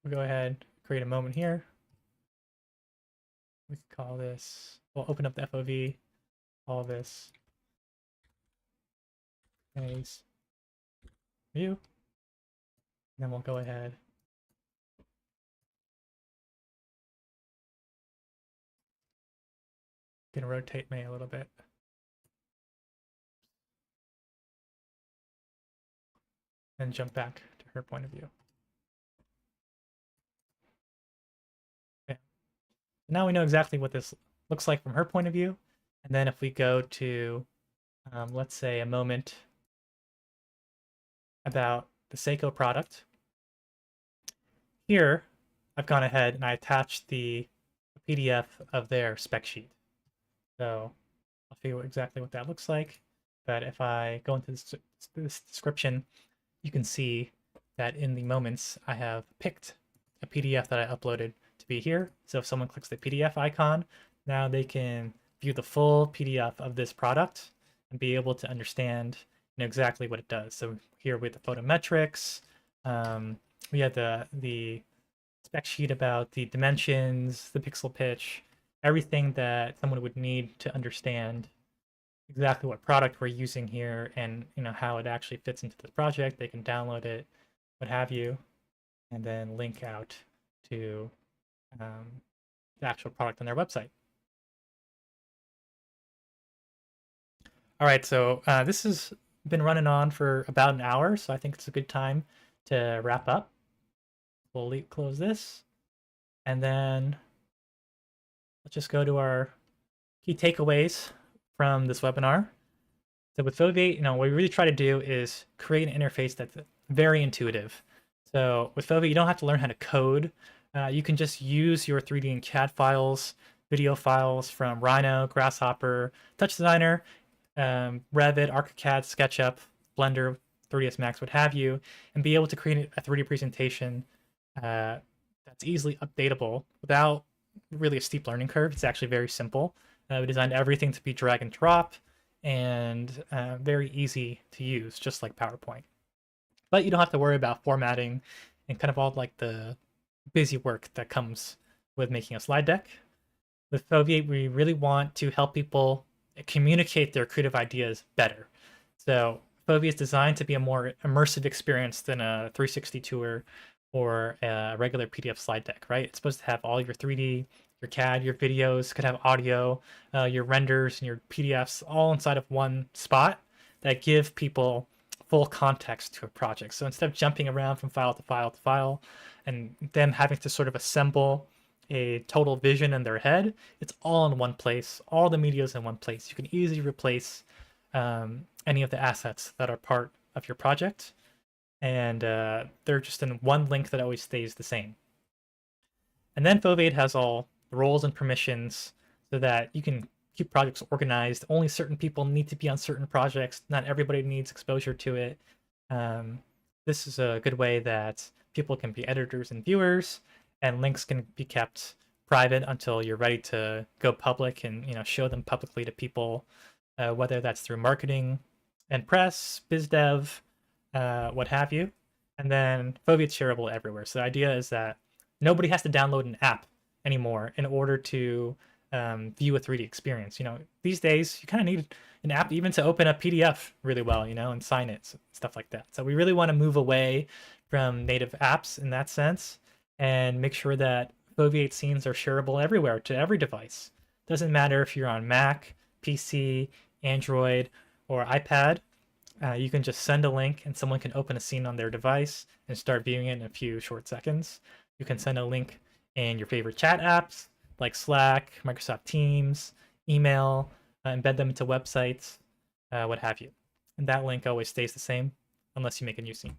We'll go ahead, create a moment here. We could call this, we'll open up the FOV, call this phase view. And then we'll go ahead can rotate May a little bit. And jump back to her point of view. Okay. Now we know exactly what this looks like from her point of view. And then if we go to, let's say, a moment about the Seiko product, here I've gone ahead and I attached the PDF of their spec sheet. So I'll show you exactly what that looks like. But if I go into this description, you can see that in the moments I have picked a PDF that I uploaded to be here. So if someone clicks the PDF icon, now they can view the full PDF of this product and be able to understand know exactly what it does. So here with the photometrics, we have the spec sheet about the dimensions, the pixel pitch, everything that someone would need to understand exactly what product we're using here and how it actually fits into the project. They can download it, what have you, and then link out to the actual product on their website. All right, so this has been running on for about an hour, so I think it's a good time to wrap up. We'll close this, and then let's just go to our key takeaways from this webinar. So with Foveate, what we really try to do is create an interface that's very intuitive. So with Foveate, you don't have to learn how to code. You can just use your 3D and CAD files, video files from Rhino, Grasshopper, Touchdesigner, Revit, ArchiCAD, SketchUp, Blender, 3ds Max, what have you, and be able to create a 3D presentation that's easily updatable without really a steep learning curve. It's actually very simple. We designed everything to be drag and drop and very easy to use, just like PowerPoint. But you don't have to worry about formatting and kind of all like the busy work that comes with making a slide deck. With Foveate, we really want to help people communicate their creative ideas better. So Foveate is designed to be a more immersive experience than a 360 tour or a regular PDF slide deck, right? It's supposed to have all your 3D, your CAD, your videos, could have audio, your renders and your PDFs all inside of one spot that give people full context to a project. So instead of jumping around from file to file to file and them having to sort of assemble a total vision in their head, it's all in one place. All the media is in one place. You can easily replace any of the assets that are part of your project, and they're just in one link that always stays the same. And then Foveate has all the roles and permissions so that you can keep projects organized. Only certain people need to be on certain projects. Not everybody needs exposure to it. This is a good way that people can be editors and viewers, and links can be kept private until you're ready to go public and show them publicly to people, whether that's through marketing and press, biz dev, what have you. And then Foveate's shareable everywhere. So the idea is that nobody has to download an app anymore in order to view a 3D experience. These days you kind of need an app even to open a PDF really well, and sign it, stuff like that. So we really want to move away from native apps in that sense and make sure that Foveate scenes are shareable everywhere to every device. Doesn't matter if you're on Mac, PC, Android, or iPad. You can just send a link and someone can open a scene on their device and start viewing it in a few short seconds. You can send a link in your favorite chat apps like Slack, Microsoft Teams, email, embed them into websites, what have you. And that link always stays the same unless you make a new scene.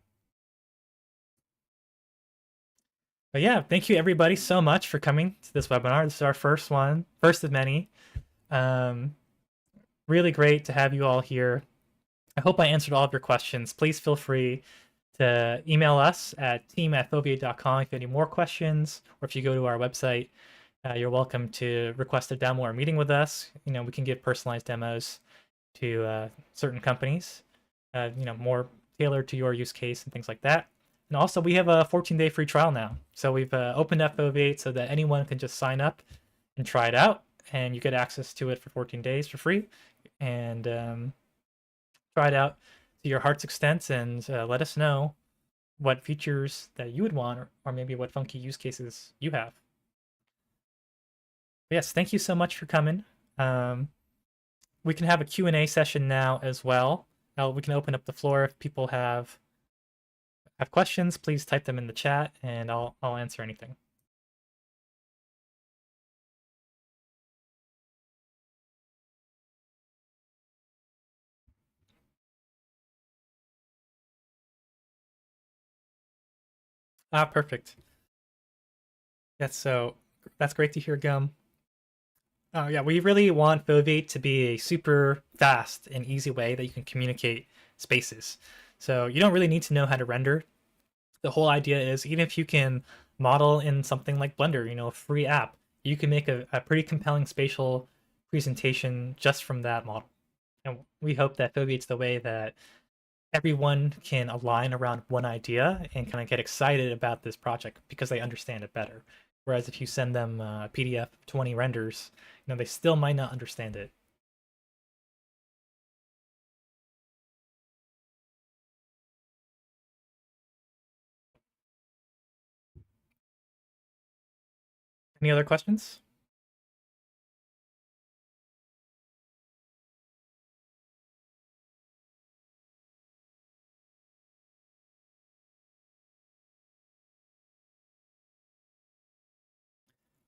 But yeah, thank you everybody so much for coming to this webinar. This is our first of many. Really great to have you all here. I hope I answered all of your questions. Please feel free to email us at team@foveate.com if you have any more questions, or if you go to our website, you're welcome to request a demo or meeting with us. We can give personalized demos to certain companies, more tailored to your use case and things like that. And also, we have a 14-day free trial now. So we've opened up Foveate so that anyone can just sign up and try it out, and you get access to it for 14 days for free. And try it out to your heart's extent, and let us know what features that you would want, or maybe what funky use cases you have. But yes, thank you so much for coming. We can have a Q&A session now as well. We can open up the floor if people have questions. Please type them in the chat, and I'll answer anything. Perfect. Yes, so that's great to hear, Gum. Yeah, we really want Foveate to be a super fast and easy way that you can communicate spaces. So you don't really need to know how to render. The whole idea is, even if you can model in something like Blender, a free app, you can make a pretty compelling spatial presentation just from that model. And we hope that Foveate's the way that everyone can align around one idea and kind of get excited about this project because they understand it better. Whereas if you send them a PDF of 20 renders, they still might not understand it. Any other questions?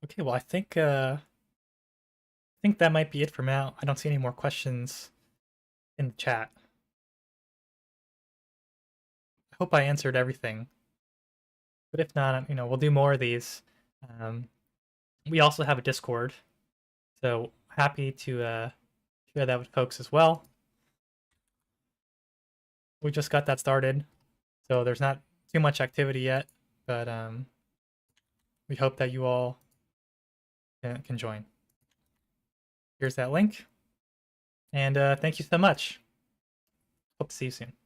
Okay, well, I think that might be it for now. I don't see any more questions in the chat. I hope I answered everything, but if not, we'll do more of these. Um, we also have a Discord, so happy to share that with folks as well. We just got that started, so there's not too much activity yet, but we hope that you all can join. Here's that link, and thank you so much. Hope to see you soon.